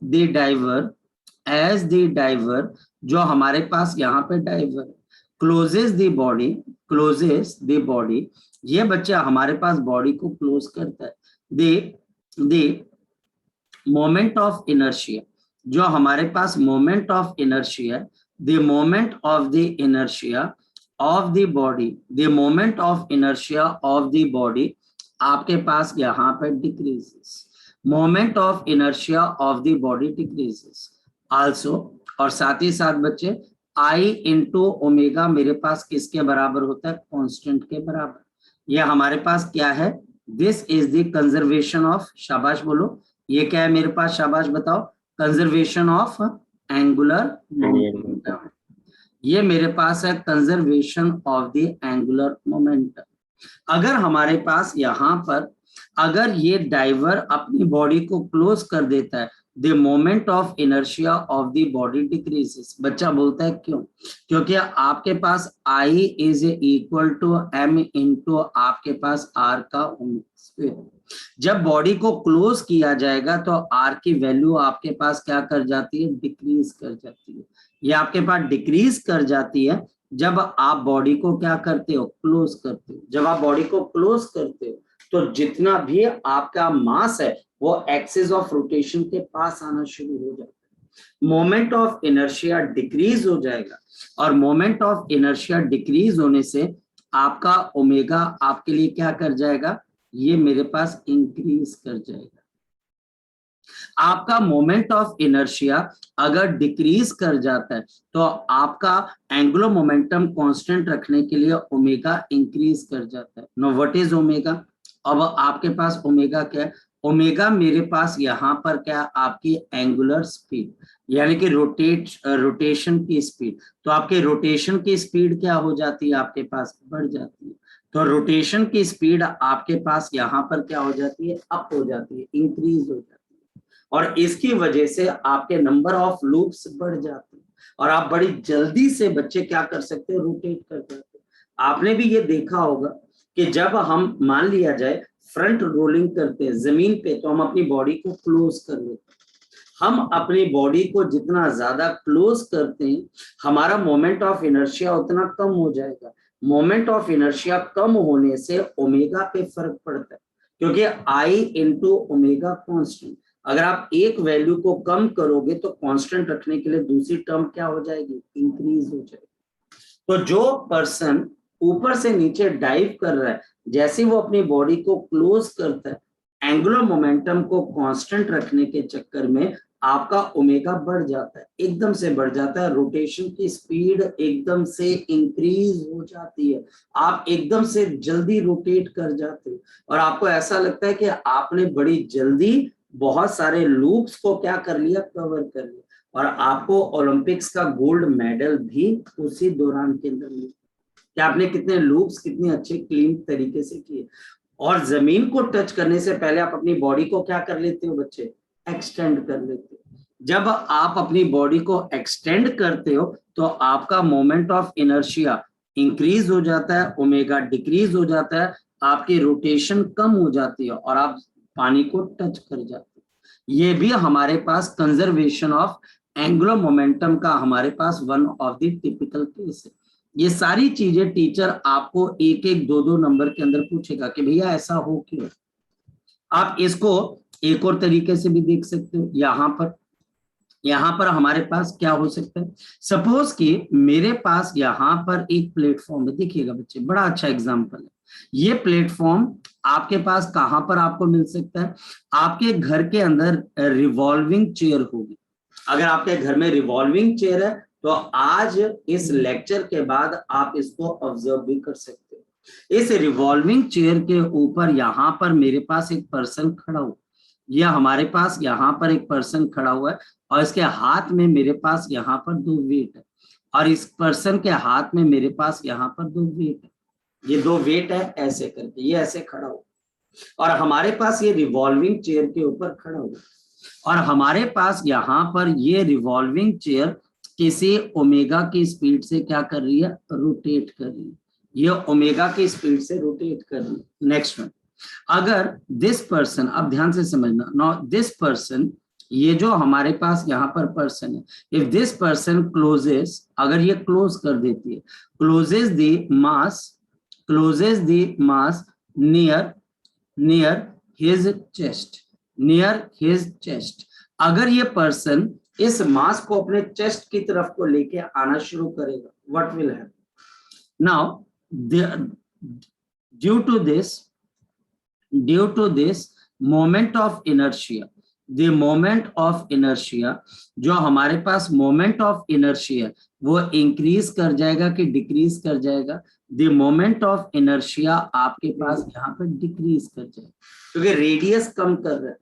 द डाइवर, जो हमारे पास यहाँ पे डाइवर है, क्लोजेस द बॉडी, ये बच्चा हमारे पास बॉडी को क्लोज करता है। द मोमेंट ऑफ इनर्शिया, जो हमारे पास moment of inertia, the moment of the inertia of the body, the moment of inertia of the body आपके पास यहाँ पर decreases, moment of inertia of the body decreases also। और साथ ही साथ बच्चे I into ओमेगा मेरे पास किसके बराबर होता है, कांस्टेंट के बराबर। ये हमारे पास क्या है, this is the conservation of, शाबाश बोलो, ये क्या है मेरे पास, शाबाश बताओ, conservation of angular momentum। ये मेरे पास है conservation of the angular momentum. अगर हमारे पास यहाँ पर अगर ये डाइवर अपनी बॉडी को क्लोज कर देता है, the moment of inertia of the body decreases. बच्चा बोलता है क्यों, क्योंकि आपके पास I is equal to m into आपके पास r का स्क्वायर। जब बॉडी को क्लोज किया जाएगा तो r की वैल्यू आपके पास क्या कर जाती है, डिक्रीज कर जाती है। ये आपके पास डिक्रीज कर जाती है जब आप बॉडी को क्या करते हो, क्लोज करते हो। जब आप बॉडी को क्लोज करते हो तो जितना भी आपका मास है वो एक्सिस ऑफ रोटेशन के पास आना शुरू हो जाता है। मोमेंट ऑफ इनर्शिया डिक्रीज हो जाएगा और मोमेंट ऑफ इनर्शिया डिक्रीज होने से आपका ओमेगा आपके लिए क्या कर जाएगा, ये मेरे पास इंक्रीज कर जाएगा। आपका मोमेंट ऑफ इनर्शिया अगर डिक्रीज कर जाता है तो आपका एंगुलर मोमेंटम कांस्टेंट रखने के लिए ओमेगा इंक्रीज कर जाता है। नो व्हाट इज ओमेगा, अब आपके पास ओमेगा क्या है, ओमेगा मेरे पास यहाँ पर क्या, आपकी एंगुलर स्पीड, यानी कि रोटेशन की स्पीड। तो आपके रोटेशन की स्पीड क्या हो जाती है, आपके पास बढ़ जाती है। तो रोटेशन की स्पीड आपके पास यहाँ पर क्या हो जाती है, अप हो जाती है, इंक्रीज हो जाती है। और इसकी वजह से आपके नंबर ऑफ लूप्स बढ़ जाते हैं और आप बड़ी जल्दी से बच्चे क्या कर सकते हैं, रोटेट कर जाते हैं। आपने भी ये देखा होगा कि जब हम मान लिया जाए फ्रंट रोलिंग करते हैं जमीन पे तो हम अपनी बॉडी को क्लोज कर लेते हैं। हम अपनी बॉडी को जितना ज्यादा क्लोज करते हैं हमारा मोमेंट ऑफ इनर्शिया उतना कम हो जाएगा। मोमेंट ऑफ इनर्शिया कम होने से ओमेगा पे फर्क पड़ता है क्योंकि I इंटू ओमेगा कॉन्स्टेंट। अगर आप एक वैल्यू को कम करोगे तो कांस्टेंट रखने के लिए दूसरी टर्म क्या हो जाएगी, इंक्रीज हो जाएगी। तो जो पर्सन ऊपर से नीचे डाइव कर रहा है, जैसे वो अपनी बॉडी को क्लोज करता है, एंगुलर मोमेंटम को कांस्टेंट रखने के चक्कर में आपका ओमेगा बढ़ जाता है, एकदम से बढ़ जाता है। रोटेशन की स्पीड एकदम से इंक्रीज हो जाती है, आप एकदम से जल्दी रोटेट कर जाते हो और आपको ऐसा लगता है कि आपने बड़ी जल्दी बहुत सारे लूप्स को क्या कर लिया, कवर कर लिया। और आपको ओलंपिक्स का गोल्ड मेडल भी उसी दौरान के अंदर मिला कि आपने कितने लूप्स कितने अच्छे क्लीन तरीके से किए। और जमीन को टच करने से पहले आप अपनी बॉडी को क्या कर लेते हो बच्चे, एक्सटेंड कर लेते हो। जब आप अपनी बॉडी को एक्सटेंड करते हो तो आपका मोमेंट ऑफ इनर्शिया इंक्रीज हो जाता है, ओमेगा डिक्रीज हो जाता है, आपकी रोटेशन कम हो जाती है और आप पानी को टच कर जाते हो। ये भी हमारे पास कंजर्वेशन ऑफ एंगुलर मोमेंटम का हमारे पास one of the typical case है। ये सारी चीजें टीचर आपको एक एक दो दो नंबर के अंदर पूछेगा कि भैया ऐसा हो क्यों। आप इसको एक और तरीके से भी देख सकते हो। यहाँ पर हमारे पास क्या हो सकता है, सपोज कि मेरे पास यहाँ पर एक प्लेटफॉर्म है। देखिएगा बच्चे, बड़ा अच्छा एग्जांपल है। ये प्लेटफॉर्म आपके पास कहाँ पर आपको मिल सकता है, आपके घर के अंदर रिवॉल्विंग चेयर होगी। अगर आपके घर में रिवॉल्विंग चेयर है तो आज इस लेक्चर के बाद आप इसको ऑब्जर्व भी कर सकते हो। इस रिवॉल्विंग चेयर के ऊपर यहाँ पर मेरे पास एक पर्सन खड़ा हुआ, या हमारे पास यहाँ पर एक पर्सन खड़ा हुआ है और इसके हाथ में मेरे पास यहाँ पर दो वेट है और इस पर्सन के हाथ में मेरे पास यहाँ पर दो वेट है। ये दो वेट है ऐसे करके, ये ऐसे खड़ा हुआ और हमारे पास ये रिवॉल्विंग चेयर के ऊपर खड़ा हुआ और हमारे पास यहाँ पर ये रिवॉल्विंग चेयर किसी ओमेगा की स्पीड से क्या कर रही है, रोटेट कर रही है। ये ओमेगा की स्पीड से रोटेट कर रही है। नेक्स्ट वन, अगर दिस पर्सन, अब ध्यान से समझना, नाउ दिस पर्सन, ये जो हमारे पास यहाँ पर पर्सन है, इफ दिस पर्सन क्लोजेस, अगर ये क्लोज कर देती है, closes the mass near his chest, अगर ये पर्सन इस मास को अपने चेस्ट की तरफ को लेके आना शुरू करेगा, what will happen now, due to this moment of inertia, the moment of inertia, जो हमारे पास मोमेंट ऑफ इनर्शिया वो इंक्रीज कर जाएगा कि डिक्रीज कर जाएगा, द मोमेंट ऑफ इनर्शिया आपके पास यहाँ पर डिक्रीज कर जाएगा क्योंकि रेडियस कम कर रहा है।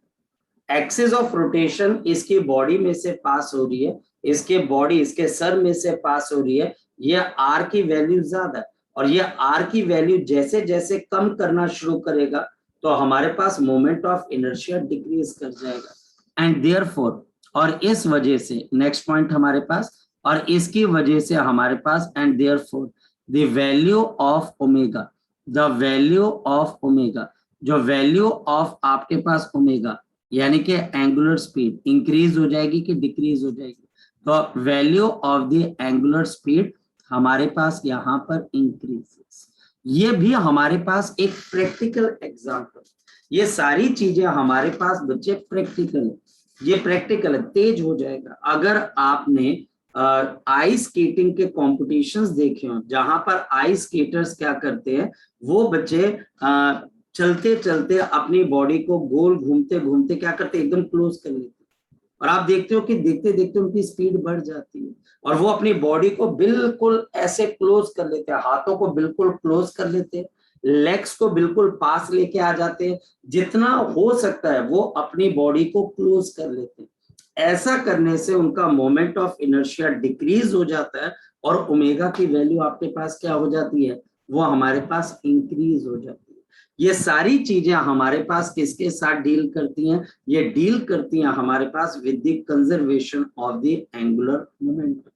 एक्सिस ऑफ रोटेशन इसकी बॉडी में से पास हो रही है, इसके सर में से पास हो रही है, ये आर की वैल्यू ज्यादा है और ये आर की वैल्यू जैसे जैसे कम करना शुरू करेगा तो हमारे पास मोमेंट ऑफ इनर्शिया डिक्रीज कर जाएगा। एंड देयरफॉर, और इस वजह से, नेक्स्ट पॉइंट हमारे पास, और इसकी वजह से हमारे पास, and therefore the value of omega, जो वैल्यू ऑफ आपके पास ओमेगा यानी कि एंगुलर स्पीड इंक्रीज हो जाएगी कि डिक्रीज हो जाएगी, तो value of the angular speed हमारे पास यहाँ पर इंक्रीजेस। ये भी हमारे पास एक प्रैक्टिकल एग्जांपल, ये सारी चीजें हमारे पास बच्चे प्रैक्टिकल है, ये प्रैक्टिकल है, तेज हो जाएगा। अगर आपने आइस स्केटिंग के कॉम्पिटिशंस देखे हो जहां पर आइस स्केटर्स क्या करते हैं, वो बच्चे चलते चलते अपनी बॉडी को गोल घूमते घूमते क्या करते हैं, एकदम क्लोज कर लेते हैं और आप देखते हो कि देखते देखते उनकी स्पीड बढ़ जाती है और वो अपनी बॉडी को बिल्कुल ऐसे क्लोज कर लेते हैं, हाथों को बिल्कुल क्लोज कर लेते हैं, लेग्स को बिल्कुल पास लेके आ जाते हैं, जितना हो सकता है वो अपनी बॉडी को क्लोज कर लेते हैं। ऐसा करने से उनका मोमेंट ऑफ इनर्शिया डिक्रीज हो जाता है और ओमेगा की वैल्यू आपके पास क्या हो जाती है, वो हमारे पास इंक्रीज हो जाती है। ये सारी चीजें हमारे पास किसके साथ डील करती हैं, ये डील करती हैं हमारे पास with the conservation of the angular momentum.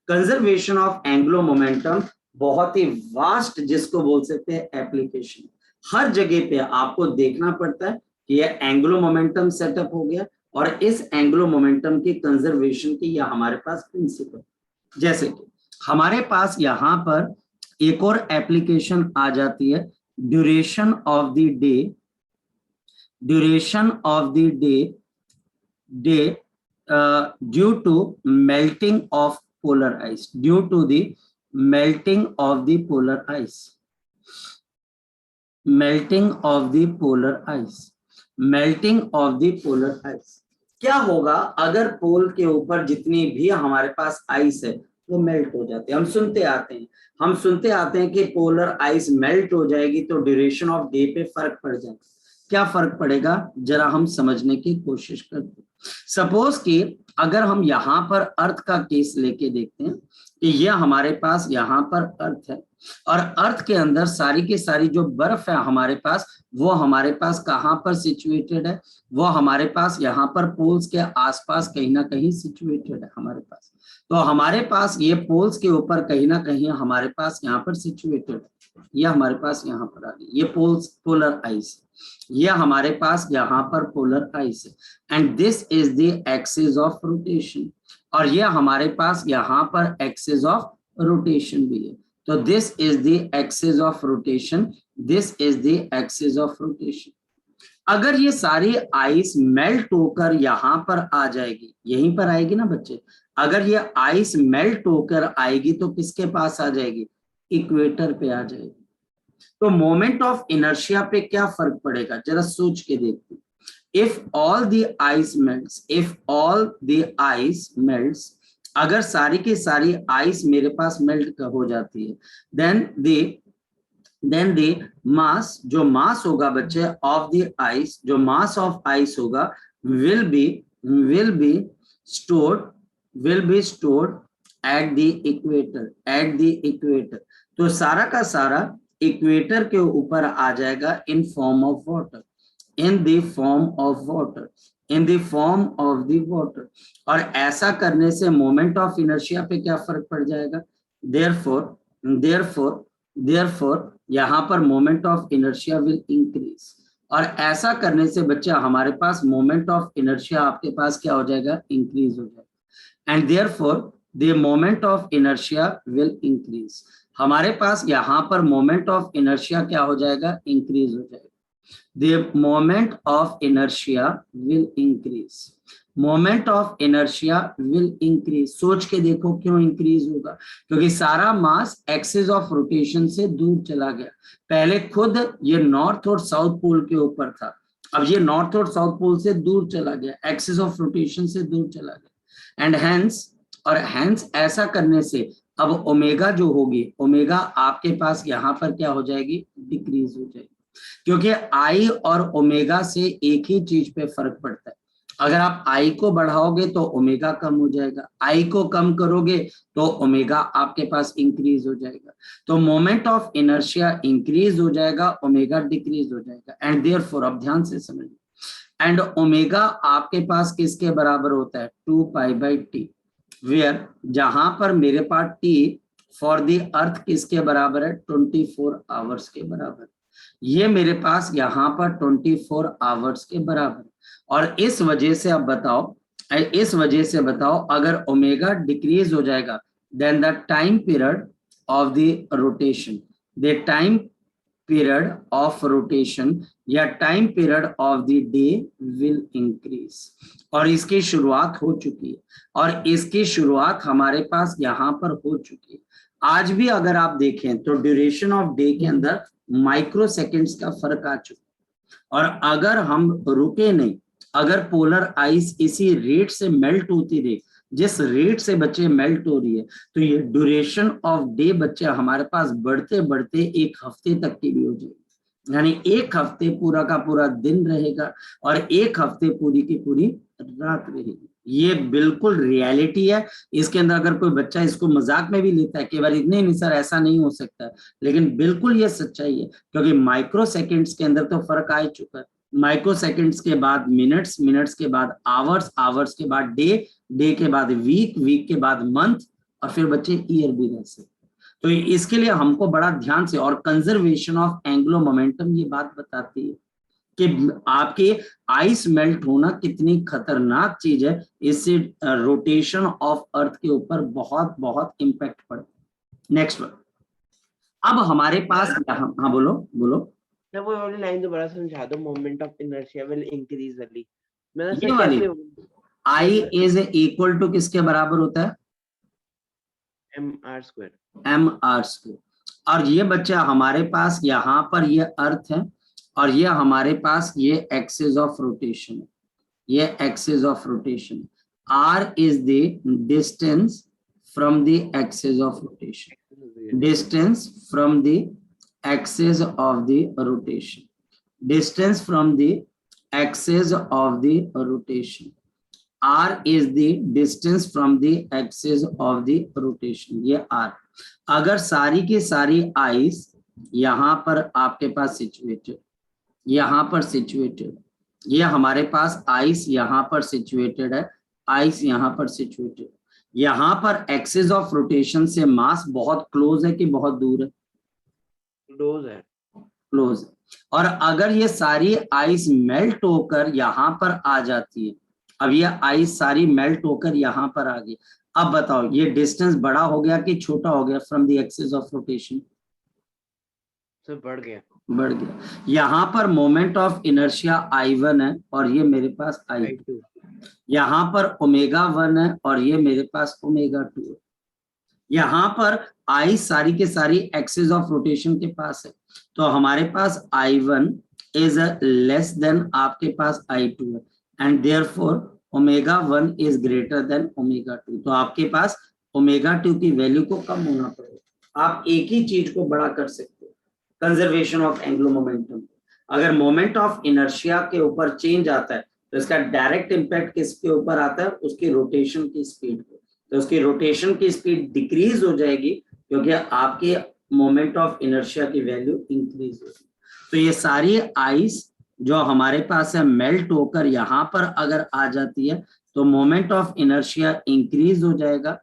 Conservation of angular momentum बहुत ही वास्ट, जिसको बोल सकते हैं एप्लीकेशन, हर जगह पे आपको देखना पड़ता है कि ये एंगुलर मोमेंटम सेटअप हो गया और इस एंगुलर मोमेंटम की कंजर्वेशन की यह हमारे पास प्रिंसिपल। जैसे कि हमारे पास यहाँ पर एक और एप्लीकेशन आ जाती है, duration of the day due to melting of polar ice, due to the melting of the polar ice, melting of the polar ice, melting of the polar ice। क्या होगा अगर पोल के ऊपर जितनी भी हमारे पास आइस है वो मेल्ट हो जाते हैं। हम सुनते आते हैं कि पोलर आइस मेल्ट हो जाएगी तो ड्यूरेशन ऑफ डे पे फर्क पड़ जाएगा। क्या फर्क पड़ेगा, जरा हम समझने की कोशिश करते हैं। सपोज कि अगर हम यहाँ पर अर्थ का केस लेके देखते हैं कि ये हमारे पास यहाँ पर अर्थ है और अर्थ के अंदर सारी की सारी जो बर्फ है हमारे पास, वो हमारे पास कहाँ पर सिचुएटेड है, वो हमारे पास यहाँ पर पोल्स के आसपास कहीं ना कहीं सिचुएटेड है हमारे पास। तो हमारे पास ये पोल्स के ऊपर कहीं ना कहीं हमारे पास यहाँ पर सिचुएटेड है, ये हमारे पास यहाँ पर आ गई, ये पोल्स पोलर आइस, ये हमारे पास यहाँ पर पोलर आइस है and this is the axis of rotation, और ये हमारे पास यहाँ पर एक्सिस ऑफ रोटेशन भी है। तो this is the axis of rotation, this is the axis of rotation. अगर ये सारी आइस मेल्ट होकर यहाँ पर आ जाएगी, यहीं पर आएगी ना बच्चे, अगर ये आइस मेल्ट होकर आएगी तो किसके पास आ जाएगी, इक्वेटर पे आ जाएगी। तो मोमेंट ऑफ इनर्शिया पे क्या फर्क पड़ेगा, जरा सोच के देखते हैं। If all the ice melts, if all the ice melts, अगर सारी की सारी आइस मेरे पास मेल्ट हो जाती है, देन द मास, जो मास होगा बच्चे ऑफ द आइस, जो मास ऑफ आइस होगा will be stored at the equator, तो सारा का सारा इक्वेटर के ऊपर आ जाएगा in form of water, in the form of water, in the form of the water. और ऐसा करने से मोमेंट ऑफ इनर्शिया पे क्या फर्क पड़ जाएगा, देयरफॉर यहाँ पर moment of inertia will increase, और ऐसा करने से बच्चा हमारे पास मोमेंट ऑफ इनर्शिया आपके पास क्या हो जाएगा, इंक्रीज हो जाएगा, and therefore the moment of inertia will increase. हमारे पास यहाँ पर मोमेंट ऑफ इनर्शिया क्या हो जाएगा, इंक्रीज हो जाएगा। The moment of inertia will increase, moment of inertia will increase. सोच के देखो क्यों इंक्रीज होगा, क्योंकि सारा मास एक्सिस ऑफ रोटेशन से दूर चला गया। पहले खुद ये नॉर्थ और साउथ पोल के ऊपर था, अब ये नॉर्थ और साउथ पोल से दूर चला गया, एक्सिस ऑफ रोटेशन से दूर चला गया, एंड हेंस ऐसा करने से अब ओमेगा जो होगी, ओमेगा आपके पास यहाँ पर क्या हो जाएगी, डिक्रीज हो जाएगी, क्योंकि आई और ओमेगा से एक ही चीज पे फर्क पड़ता है। अगर आप आई को बढ़ाओगे तो ओमेगा कम हो जाएगा, आई को कम करोगे तो ओमेगा आपके पास इंक्रीज हो जाएगा। तो मोमेंट ऑफ इनर्शिया इंक्रीज हो जाएगा, ओमेगा डिक्रीज हो जाएगा, एंड देयरफॉर, अब ध्यान से समझिए, एंड ओमेगा आपके पास किसके बराबर होता है, 2π/t, वेयर जहां पर मेरे पास t फॉर द अर्थ किसके बराबर है, 24 आवर्स के बराबर। ये मेरे पास यहाँ पर 24 आवर्स के बराबर, और इस वजह से अब बताओ, अगर ओमेगा डिक्रीज हो जाएगा, then the time period of the rotation, the time period of rotation या time period of the day will increase. और इसकी शुरुआत हो चुकी है, और इसकी शुरुआत हमारे पास यहाँ पर हो चुकी है। आज भी अगर आप देखें तो ड्यूरेशन ऑफ डे के अंदर माइक्रो सेकेंड्स का फर्क आ चुका है, और अगर हम रुके नहीं, अगर पोलर आइस इसी रेट से मेल्ट होती रही, जिस रेट से बच्चे मेल्ट हो रही है, तो ये ड्यूरेशन ऑफ डे बच्चे हमारे पास बढ़ते बढ़ते एक हफ्ते तक की भी हो जाएगी, यानी एक हफ्ते पूरा का पूरा दिन रहेगा और एक हफ्ते पूरी की पूरी रात रहेगी। ये बिल्कुल रियलिटी है। इसके अंदर अगर कोई बच्चा इसको मजाक में भी लेता है कि बार नहीं सर ऐसा नहीं हो सकता, लेकिन बिल्कुल ये सच्चाई है, क्योंकि माइक्रो सेकेंड्स के अंदर तो फर्क आ चुका है। माइक्रो सेकेंड्स के बाद मिनट्स, मिनट्स के बाद आवर्स, आवर्स के बाद डे, डे के बाद वीक, वीक के बाद मंथ, और फिर बच्चे ईयर भी रह सकते। तो इसके लिए हमको बड़ा ध्यान से, और कंजर्वेशन ऑफ एंगुलर मोमेंटम ये बात बताती है कि आपके आइस मेल्ट होना कितनी खतरनाक चीज है, इससे रोटेशन ऑफ अर्थ के ऊपर बहुत बहुत इम्पैक्ट पड़ता है। नेक्स्ट वन, अब हमारे पास, हाँ बोलो बोलो, वो वाली लाइन दोबारा समझा दो, moment of inertia will increase वाली। ये वाली आई इज इक्वल टू किसके बराबर होता है, mr²। और ये बच्चा हमारे पास यहाँ पर ये अर्थ है, और ये हमारे पास ये एक्सिस ऑफ रोटेशन है, ये axis of rotation. r is the distance from the axis of rotation, distance from the axis of the rotation, distance from the axis of the rotation, r is the distance from the axis of the rotation, ये r। अगर सारी की सारी ice यहां पर आपके पास situated, यहां पर सिचुएटेड, ये हमारे पास आइस यहां पर सिचुएटेड है, आइस यहां पर सिचुएटेड, यहां पर एक्सिस ऑफ रोटेशन से मास बहुत क्लोज है कि बहुत दूर है? क्लोज है। क्लोज है। और अगर ये सारी आइस मेल्ट होकर यहां पर आ जाती है, अब ये आइस सारी मेल्ट होकर यहां पर आ गई, अब बताओ ये डिस्टेंस बड़ा हो गया कि छोटा हो गया from the axis of rotation? Sir बढ़ गया। बढ़ गया। यहां पर मोमेंट ऑफ इनर्शिया I1 है और ये मेरे पास I2, I2। यहां पर ओमेगा 1 है और ये मेरे पास ओमेगा 2 है। यहां पर आई सारी के सारी एक्सिस ऑफ रोटेशन के पास है, तो हमारे पास I1 इज लेस देन आपके पास I2 है, and therefore omega 1 is greater than omega 2। तो आपके पास ओमेगा 2 की वैल्यू को कम होना पड़ेगा। आप एक ही चीज को बड़ा कर सकते हो, कंजर्वेशन ऑफ एंगुलर मोमेंटम। अगर मोमेंट ऑफ इनर्शिया के ऊपर चेंज आता है तो इसका डायरेक्ट इंपैक्ट किसके ऊपर आता है? उसकी रोटेशन की स्पीड पे। तो उसकी रोटेशन की स्पीड डिक्रीज हो जाएगी क्योंकि आपके मोमेंट ऑफ इनर्शिया की वैल्यू इंक्रीज होगी। तो ये सारी आइस जो हमारे पास है मेल्ट होकर यहाँ पर अगर आ जाती है तो मोमेंट ऑफ इनर्शिया इंक्रीज हो जाएगा,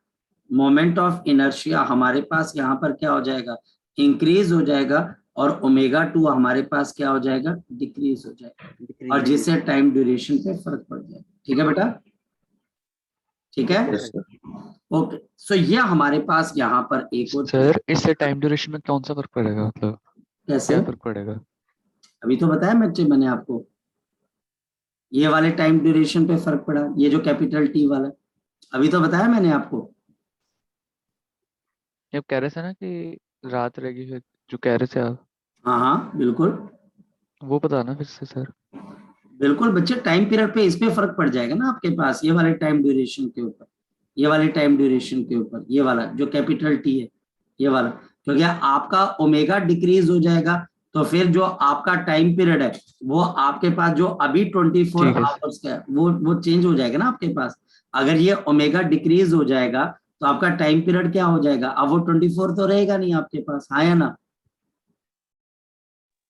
मोमेंट ऑफ इनर्शिया हमारे पास यहाँ पर क्या हो जाएगा? इंक्रीज हो जाएगा, और ओमेगा 2 हमारे पास क्या हो जाएगा? डिक्रीज हो जाएगा, और जिससे टाइम ड्यूरेशन पे फर्क पड़ जाएगा। ठीक है बेटा? ठीक है, ओके। सो ये हमारे पास यहाँ पर एक और सर इससे टाइम ड्यूरेशन में कौन सा फर्क पड़ेगा, मतलब कैसे? क्या फर्क पड़ेगा? अभी तो बताया बच्चे मैंने आपको, ये वाले टाइम ड्यूरेशन पे फर्क पड़ा, ये जो कैपिटल T वाला, अभी तो बताया मैंने आपको। ये आप कह रहे थे ना कि रात रहेगी, फिर जो कह रहे थे आप, हाँ हाँ बिल्कुल वो बताना फिर से सर। बिल्कुल बच्चे, टाइम पीरियड पे इस पे फर्क पड़ जाएगा ना आपके पास, ये वाले टाइम ड्यूरेशन के ऊपर, ये वाले टाइम ड्यूरेशन के ऊपर, ये वाला जो कैपिटल T है, ये वाला, क्योंकि आपका ओमेगा डिक्रीज हो जाएगा तो फिर जो आपका टाइम पीरियड है वो आपके पास जो अभी 24 आवर्स का है वो चेंज हो जाएगा ना आपके पास। अगर ये ओमेगा डिक्रीज हो जाएगा तो आपका टाइम पीरियड क्या हो जाएगा? अब वो 24 तो रहेगा नहीं आपके पास, हाँ या ना?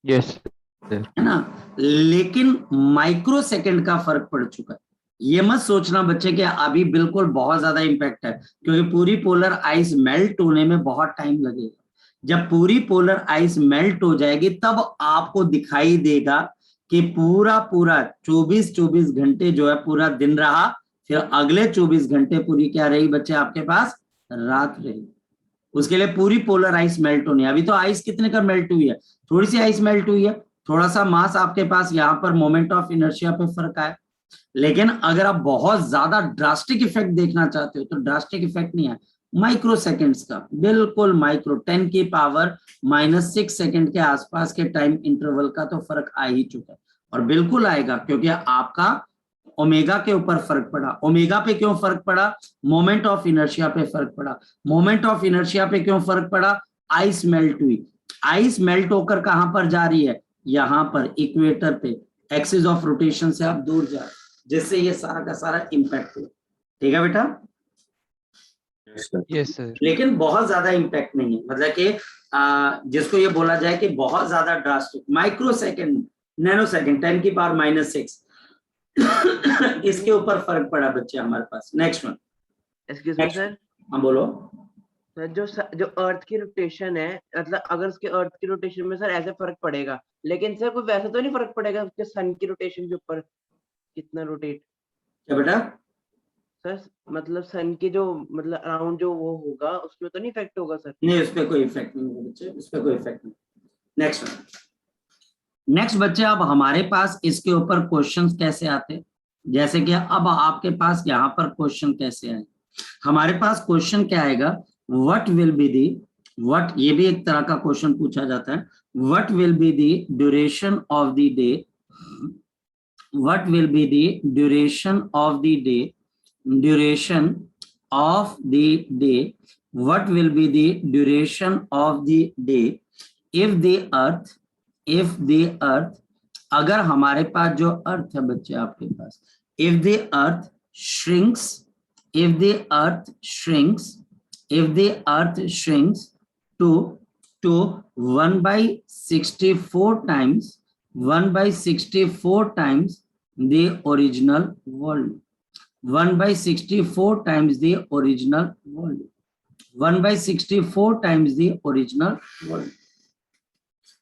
यस है ना? लेकिन माइक्रो सेकंड का फर्क पड़ चुका है। ये मत सोचना बच्चे कि अभी बिल्कुल बहुत ज्यादा इंपैक्ट है, क्योंकि पूरी पोलर आइस मेल्ट होने में बहुत टाइम लगेगा। जब पूरी पोलर आइस मेल्ट हो जाएगी तब आपको दिखाई देगा कि पूरा 24 घंटे जो है पूरा दिन रहा, फिर अगले 24 घंटे पूरी क्या रही बच्चे आपके पास? रात रही। उसके लिए पूरी पोलर आइस मेल्ट होनी है। अभी तो आइस कितने का मेल्ट हुई है? थोड़ी सी आइस मेल्ट हुई है, थोड़ा सा मास आपके पास यहाँ पर मोमेंट ऑफ इनर्शिया पे फर्क आया। लेकिन अगर आप बहुत ज्यादा ड्रास्टिक इफेक्ट देखना चाहते हो तो ड्रास्टिक इफेक्ट नहीं है, माइक्रो सेकेंड्स का, बिल्कुल माइक्रो, 10 की पावर -6 सेकेंड के आसपास के टाइम इंटरवल का तो फर्क आ ही चुका है, और बिल्कुल आएगा क्योंकि आपका ओमेगा के ऊपर फर्क पड़ा। ओमेगा पे क्यों फर्क पड़ा? मोमेंट ऑफ इनर्शिया पे फर्क पड़ा। मोमेंट ऑफ इनर्शिया पे क्यों फर्क पड़ा? आइस मेल्ट हुई, आइस मेल्ट होकर कहां पर जा रही है? यहां पर इक्वेटर पे, एक्सिस ऑफ रोटेशन से आप दूर जा रहे, जिससे ये सारा का सारा इंपैक्ट हुआ। ठीक है बेटा? Yes sir. लेकिन बहुत ज्यादा इंपैक्ट नहीं है, मतलब कि जिसको ये बोला जाए कि बहुत ज्यादा drastic, micro second, nano second, 10 की पावर -6 इसके ऊपर फर्क पड़ा बच्चे हमारे पास। Next one. Excuse me sir. हाँ बोलो। सर जो अर्थ की रोटेशन है, मतलब अगर उसके अर्थ की रोटेशन में सर ऐसे फर्क पड़ेगा, लेकिन सर कोई वैसा तो नहीं फर्क पड़ेगा उसके सन की रोटेशन के ऊपर कितना रोटेट? क्या बेटा? सर मतलब सन की जो मतलब अराउंड जो वो होगा उसमें तो नहीं इफेक्ट होगा सर? नहीं, उस पर कोई इफेक्ट नहीं होगा बच्चे, उस पर कोई इफेक्ट नहीं। Next one. नेक्स्ट बच्चे, अब हमारे पास इसके ऊपर क्वेश्चंस कैसे आते, जैसे कि अब आपके पास यहाँ पर क्वेश्चन कैसे आए, हमारे पास क्वेश्चन क्या आएगा? What will be the, what, ये भी एक तरह का क्वेश्चन पूछा जाता है, what will be the duration of the day, what will be the duration of the day, duration of the day, what will be the duration of the day if the earth, if the earth, अगर हमारे पास जो earth है बच्चे आपके पास, if the earth shrinks, if the earth shrinks to 1/64 times the original volume, 1/64 times the original volume, 1/64 times the original volume.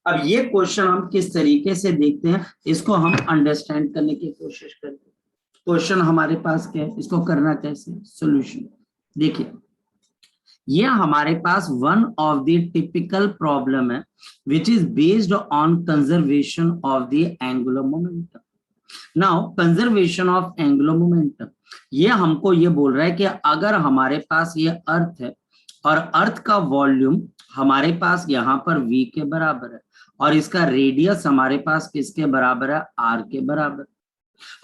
अब ये क्वेश्चन हम किस तरीके से देखते हैं, इसको हम अंडरस्टैंड करने की कोशिश करते हैं। क्वेश्चन हमारे पास क्या है, इसको करना कैसे, सॉल्यूशन देखिए। ये हमारे पास one of the typical problem है which is based on conservation of the angular momentum. Now conservation of angular momentum, ये हमको ये बोल रहा है कि अगर हमारे पास ये अर्थ है और अर्थ का वॉल्यूम हमारे पास यहाँ पर v के बराबर है और इसका रेडियस हमारे पास किसके बराबर है, r के बराबर,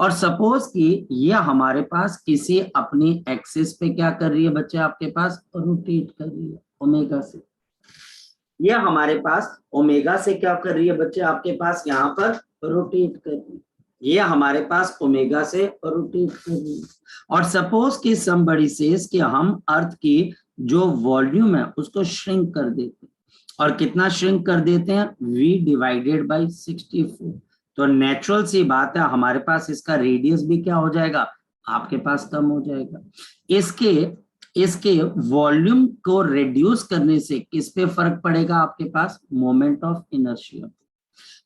और सपोज कि ये हमारे पास किसी अपनी एक्सिस पे क्या कर रही है बच्चे, आपके पास रोटेट कर रही है ओमेगा से। ये हमारे पास ओमेगा से क्या कर रही है बच्चे, आपके पास यहाँ पर रोटेट कर रही है। ये हमारे पास ओमेगा से रोटेट कर रही है। और सपोज कि समबडी सेज कि हम अर्थ की जो वॉल्यूम है उसको श्रिंक कर देते हैं, और कितना श्रिंक कर देते हैं, v/64। तो नेचुरल सी बात है हमारे पास इसका रेडियस भी क्या हो जाएगा, आपके पास कम हो जाएगा। इसके वॉल्यूम को रिड्यूस करने से किस पे फर्क पड़ेगा, आपके पास मोमेंट ऑफ इनर्शिया।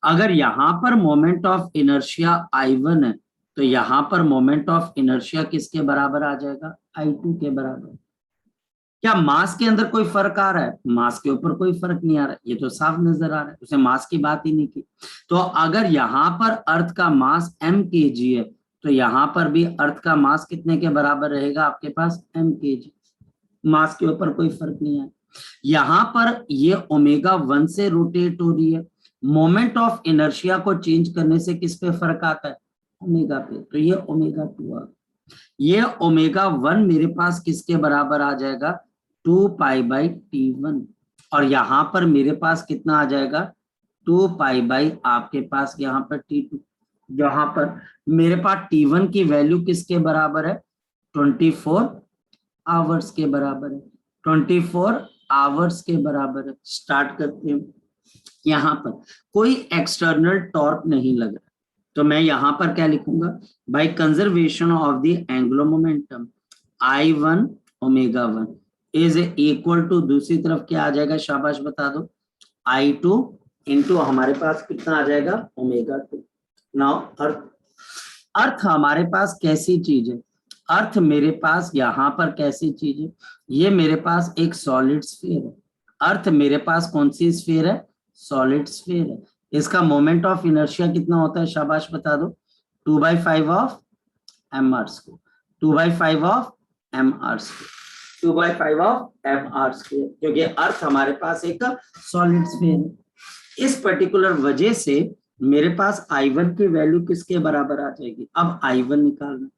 अगर यहाँ पर मोमेंट ऑफ इनर्शिया I1 है तो यहाँ पर मोमेंट ऑफ इनर्शिया किसके बराबर आ जाएगा, I2 के बराबर। क्या मास के अंदर कोई फर्क आ रहा है, मास के ऊपर कोई फर्क नहीं आ रहा है, ये तो साफ नजर आ रहा है, उसे मास की बात ही नहीं की। तो अगर यहाँ पर अर्थ का मास m kg है तो यहाँ पर भी अर्थ का मास कितने के बराबर रहेगा, आपके पास m kg, मास के ऊपर कोई फर्क नहीं है। यहाँ पर ये ओमेगा 1 से रोटेट हो रही है, मोमेंट ऑफ इनर्शिया को चेंज करने से किस पे फर्क आता है, ओमेगा पे, तो ये ओमेगा 2 आ, ये ओमेगा 1 मेरे पास किसके बराबर आ जाएगा, 2π/T1, और यहाँ पर मेरे पास कितना आ जाएगा, 2π/ आपके पास यहाँ पर T2, जहां पर मेरे पास T1 की वैल्यू किसके बराबर है, 24 आवर्स के बराबर है, 24 आवर्स के बराबर है। स्टार्ट करते हैं। यहाँ पर कोई एक्सटर्नल टॉर्क नहीं लग रहा, तो मैं यहाँ पर क्या लिखूंगा, by conservation of the angular momentum I1 omega 1 is equal to, दूसरी तरफ क्या आ जाएगा, शाबाश बता दो, I2 इंटू हमारे पास कितना आ जाएगा, ओमेगा 2। नाउ अर्थ हमारे पास कैसी चीज है, अर्थ मेरे पास यहाँ पर कैसी चीज है, ये मेरे पास एक सॉलिड स्फीयर है। अर्थ मेरे पास कौन सी स्फीयर है, सॉलिड स्फीयर है। इसका मोमेंट ऑफ इनर्शिया कितना होता है, शाबाश बता दो, 2/5 of mr square, 2/5 of mr square, 2/5 of mr square, क्योंकि अर्थ हमारे पास एक सॉलिड स्फीयर है। इस पर्टिकुलर वजह से मेरे पास I1 की वैल्यू किसके बराबर आ जाएगी, अब I1 निकालना।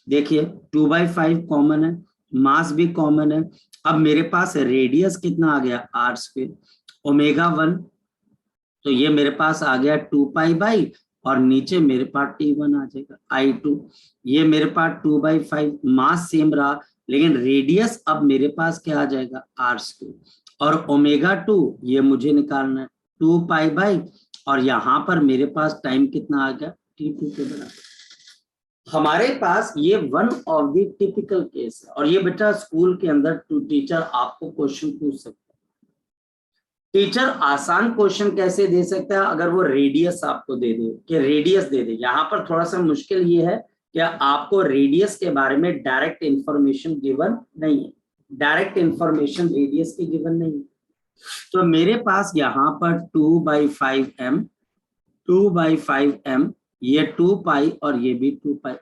देखिए 2/5 कॉमन है, मास भी कॉमन है, अब मेरे पास रेडियस कितना आ गया, r स्क्वायर, ओमेगा 1, तो ये मेरे पास आ गया 2π/, और नीचे मेरे पास T1 आ जाएगा I2, ये मेरे पास 2/5, मास सेम रहा लेकिन रेडियस अब मेरे पास क्या आ जाएगा, r स्क्वायर, और ओमेगा 2 ये मुझे निकालना है 2π/, और यहाँ पर मेरे पास टाइम कितना आ गया, T2 के बराबर। हमारे पास ये one of the typical case है, और ये बेटा स्कूल के अंदर टीचर आपको क्वेश्चन पूछ सकता है। टीचर आसान क्वेश्चन कैसे दे सकता है, अगर वो रेडियस आपको दे दे, कि रेडियस दे दे। यहाँ पर थोड़ा सा मुश्किल ये है कि आपको रेडियस के बारे में डायरेक्ट इंफॉर्मेशन गिवन नहीं है, डायरेक्ट इंफॉर्मेशन रेडियस की गिवन नहीं है। तो मेरे पास यहाँ पर 2/5m, ये 2π और ये भी 2π।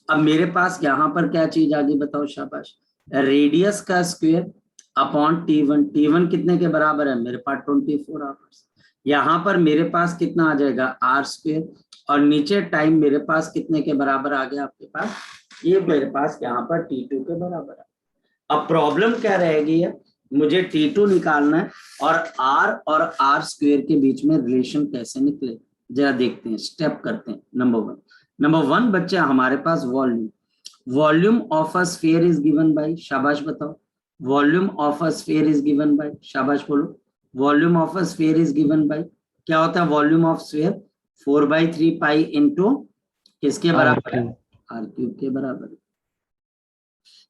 अब मेरे पास यहाँ पर क्या चीज आ गई बताओ, शाबाश, रेडियस का स्क्वायर अपॉन T1, T1 कितने के बराबर है, मेरे पास 24 आवर्स। यहाँ पर मेरे पास कितना आ जाएगा, r स्क्वायर, और नीचे टाइम मेरे पास कितने के बराबर आ गया, आपके पास ये मेरे पास यहाँ पर T2 के बराबर है। अब प्रॉब्लम क्या रहेगी है, मुझे T2 निकालना है, और r स्क्वायर के बीच में रिलेशन कैसे निकले, जरा देखते हैं, स्टेप करते हैं। नंबर वन बच्चे हमारे पास volume, volume of a sphere is given by, शाबाश बताओ, volume of a sphere is given by, शाबाश बोलो, volume of a sphere is given by, क्या होता है volume of sphere, 4/3 pi into किसके बराबर है, आर क्यूब के बराबर है।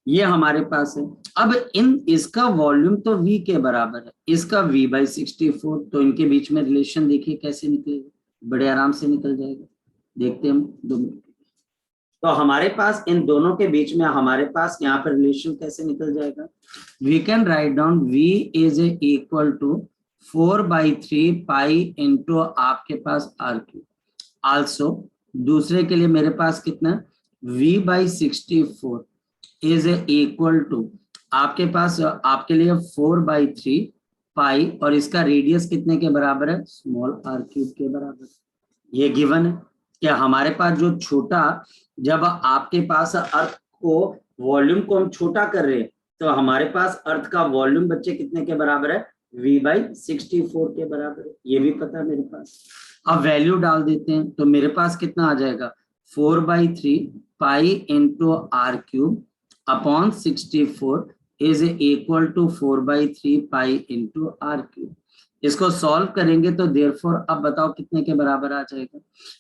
ये हमारे पास है। अब इन इसका वॉल्यूम तो v के बराबर है, इसका v/64, तो इनके बीच में रिलेशन देखिए कैसे निकलेगा, बड़े आराम से निकल जाएगा, देखते हैं हम 2 मिनट। तो हमारे पास इन दोनों के बीच में हमारे पास यहाँ पर रिलेशन कैसे निकल जाएगा, we can write down v is equal to 4/3 pi into आपके पास आर क्यूब। आल्सो दूसरे के लिए मेरे पास कितना, v/64 इज इक्वल टू आपके पास आपके लिए 4/3 पाई और इसका रेडियस कितने के बराबर है, स्मॉल आर क्यूब के बराबर। ये गिवन है कि हमारे पास जो छोटा, जब आपके पास अर्थ को वॉल्यूम को हम छोटा कर रहे हैं तो हमारे पास अर्थ का वॉल्यूम बच्चे कितने के बराबर है, v/64 के बराबर है, ये भी पता है मेरे पास। अब वैल्यू डाल देते हैं तो मेरे पास कितना आ जाएगा, 4/3 pi into r cube upon 64 is equal to 4/3 pi into r cube. इसको सॉल्व करेंगे तो देयरफॉर अब बताओ कितने के बराबर आ जाएगा,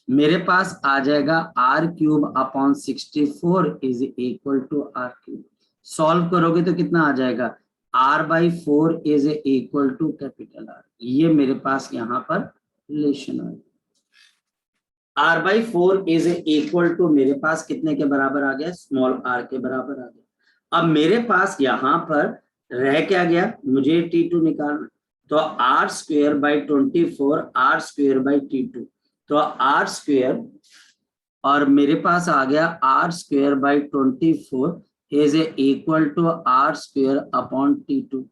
मेरे पास आ जाएगा r cube upon 64 is equal to r cube. Solve करोगे तो कितना आ जाएगा, r/4 is equal to capital R. ये मेरे पास यहाँ पर रिलेशन है, r/4 इज इक्वल टू मेरे पास कितने के बराबर आ गया, स्मॉल r के बराबर आ गया। अब मेरे पास यहाँ पर रह क्या गया, मुझे T2 निकालना, तो r²/24 r²/T2, तो r² और मेरे पास आ गया r²/24 is equal to r² upon T2।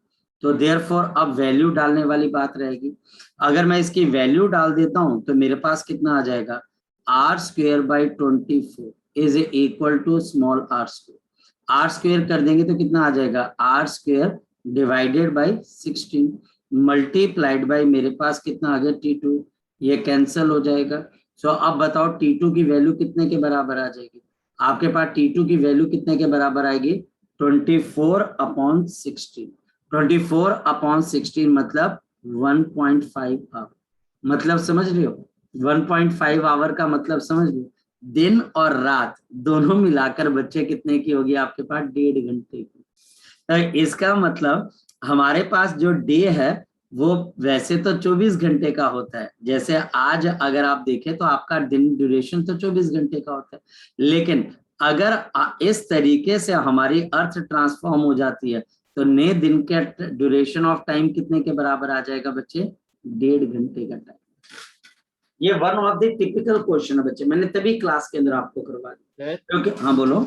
तो देयरफॉर अब वैल्यू डालने वाली बात रहेगी, अगर मैं इसकी वैल्यू डाल देता हूं तो मेरे पास कितना आ जाएगा, r²/24 is equal to small r²। कर देंगे तो कितना आ जाएगा, r² divided by 16 multiplied by मेरे पास कितना आ गया T2, ये कैंसिल हो जाएगा। सो अब बताओ T2 की वैल्यू कितने के बराबर आ जाएगी, आपके पास T2 की वैल्यू कितने के बराबर आएगी, 24/16। 24/16 मतलब 1.5 आवर, मतलब समझ रहे हो, 1.5 आवर का मतलब समझ लो, दिन और रात दोनों मिलाकर बच्चे कितने की होगी आपके पास, 1.5 घंटे की। तो इसका मतलब हमारे पास जो डे है वो वैसे तो 24 घंटे का होता है, जैसे आज अगर आप देखें तो आपका दिन ड्यूरेशन तो 24 घंटे का होता है, लेकिन अगर इस तरीके से हमारी अर्थ ट्रांसफॉर्म हो जाती है तो नए दिन के ड्यूरेशन ऑफ टाइम कितने के बराबर आ जाएगा बच्चे, 1.5 घंटे का टाइम। ये one of the typical question है बच्चे, मैंने तभी क्लास के अंदर आपको करवा दिया क्योंकि हाँ बोलो,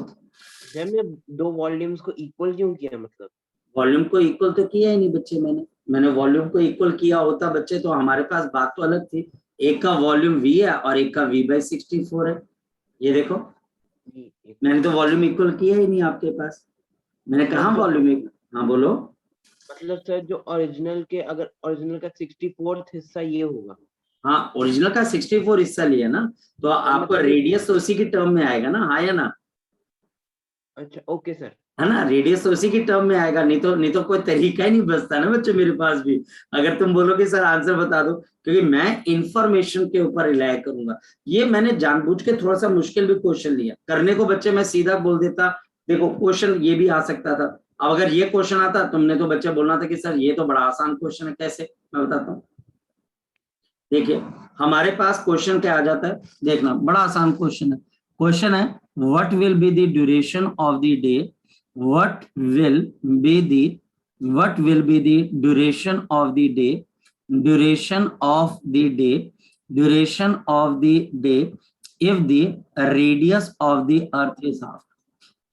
हमने 2 वॉल्यूम्स को इक्वल क्यों किया, मतलब वॉल्यूम को इक्वल तो किया ही नहीं बच्चे, मैंने वॉल्यूम को इक्वल किया होता बच्चे तो हमारे पास बात तो अलग थी, एक का वॉल्यूम v है और एक का v/64 है। ये देखो मैंने तो वॉल्यूम इक्वल किया ही नहीं आपके पास, मैंने कहा वॉल्यूम इक्वल, हाँ बोलो। मतलब सर जो ओरिजिनल के, अगर ओरिजिनल का 64th हिस्सा ये होगा, हाँ ओरिजिनल का 64 हिस्सा लिया ना तो आपको रेडियस तो उसी की टर्म में आएगा ना, हाँ या ना, अच्छा ओके सर, है ना, रेडियस तो उसी की टर्म में आएगा, नहीं तो कोई तरीका ही नहीं बचता ना बच्चे मेरे पास भी, अगर तुम बोलोगे सर आंसर बता दो, क्योंकि मैं इंफॉर्मेशन के ऊपर रिलाय करूंगा। ये मैंने जानबूझ के थोड़ा सा मुश्किल भी क्वेश्चन लिया, करने को बच्चे मैं सीधा बोल देता, देखो क्वेश्चन ये भी आ सकता था, अब अगर ये क्वेश्चन आता तुमने तो बच्चे बोलना था कि सर ये तो बड़ा आसान क्वेश्चन है, कैसे, मैं बताता हूँ। देखिए हमारे पास क्वेश्चन क्या आ जाता है, देखना बड़ा आसान क्वेश्चन है, क्वेश्चन है what will be the duration of the day, what will be the duration of the day, duration of the day if the radius of the earth is half,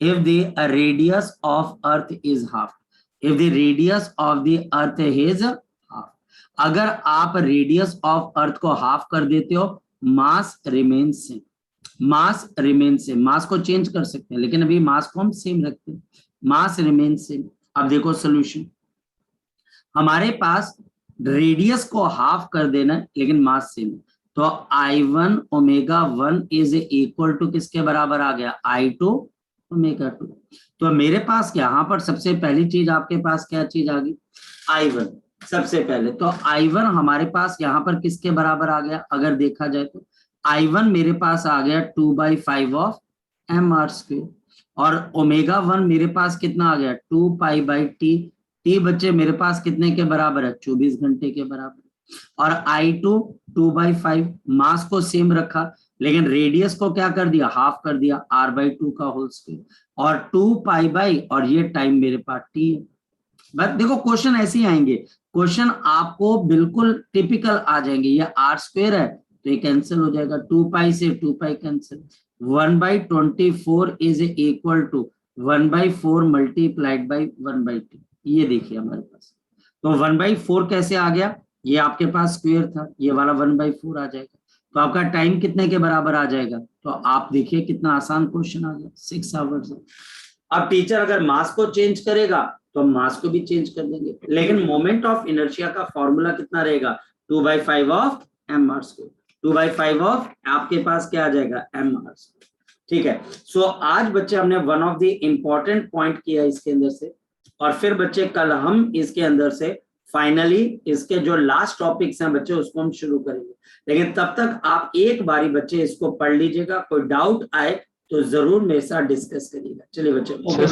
if the radius of earth is half, if the radius of the earth is half, अगर आप radius of earth को half कर देते हो मास remain same, मास remain same, मास को change कर सकते हैं लेकिन अभी मास को हम सेम रखते हैं, मास रिमेन सेम। अब देखो सॉल्यूशन, हमारे पास रेडियस को हाफ कर देना है लेकिन मास सेम, तो I1 ω1 इज इक्वल टू किसके बराबर आ गया, I2 ओमेगा 2। तो मेरे पास यहाँ पर सबसे पहली चीज आपके पास क्या चीज आ गई, I1 सबसे पहले। तो I1 हमारे पास यहाँ पर किसके बराबर आ गया, अगर देखा जाए तो I1 मेरे पास आ गया 2/5 ऑफ mr²। और ओमेगा 1 मेरे पास कितना आ गया 2π/t। टी बच्चे मेरे पास कितने के बराबर है, 24 घंटे के बराबर। और I2 2/5, मास को सेम रखा लेकिन रेडियस को क्या कर दिया, हाफ कर दिया, r/2 का होल स्क्वायर। और 2π/, और ये टाइम मेरे पास t है। बस देखो क्वेश्चन ऐसे ही आएंगे, क्वेश्चन आपको बिल्कुल टिपिकल आ जाएंगे। ये r² है तो ये कैंसिल हो जाएगा, 2π से 2π cancel, 1/24 is equal to 1/4 multiplied by 1/2। ये देखिए हमारे पास, तो 1/4 कैसे आ गया, ये आपके पास स्क्वायर था, ये वाला 1/4 आ जाएगा। तो आपका टाइम कितने के बराबर आ जाएगा, तो आप देखिए कितना आसान क्वेश्चन आ गया, 6 आवर्स। अब टीचर अगर मास को चेंज करेगा तो हम मास को भी चेंज कर देंगे, लेकिन मोमेंट ऑफ इनर्शिया का फॉर्मूला कितना रहेगा, 2/5 ऑफ mr²। 2/5 ऑफ आपके पास क्या आ जाएगा, mr²। ठीक है। सो आज बच्चे हमने one of the important point किया इसके अंदर से, और फिर बच्चे कल हम इसके अंदर से फाइनली इसके जो लास्ट टॉपिक्स हैं बच्चे उसको हम शुरू करेंगे। लेकिन तब तक आप एक बारी बच्चे इसको पढ़ लीजिएगा, कोई डाउट आए तो जरूर मेरे साथ डिस्कस करिएगा। चलिए बच्चे, ओके।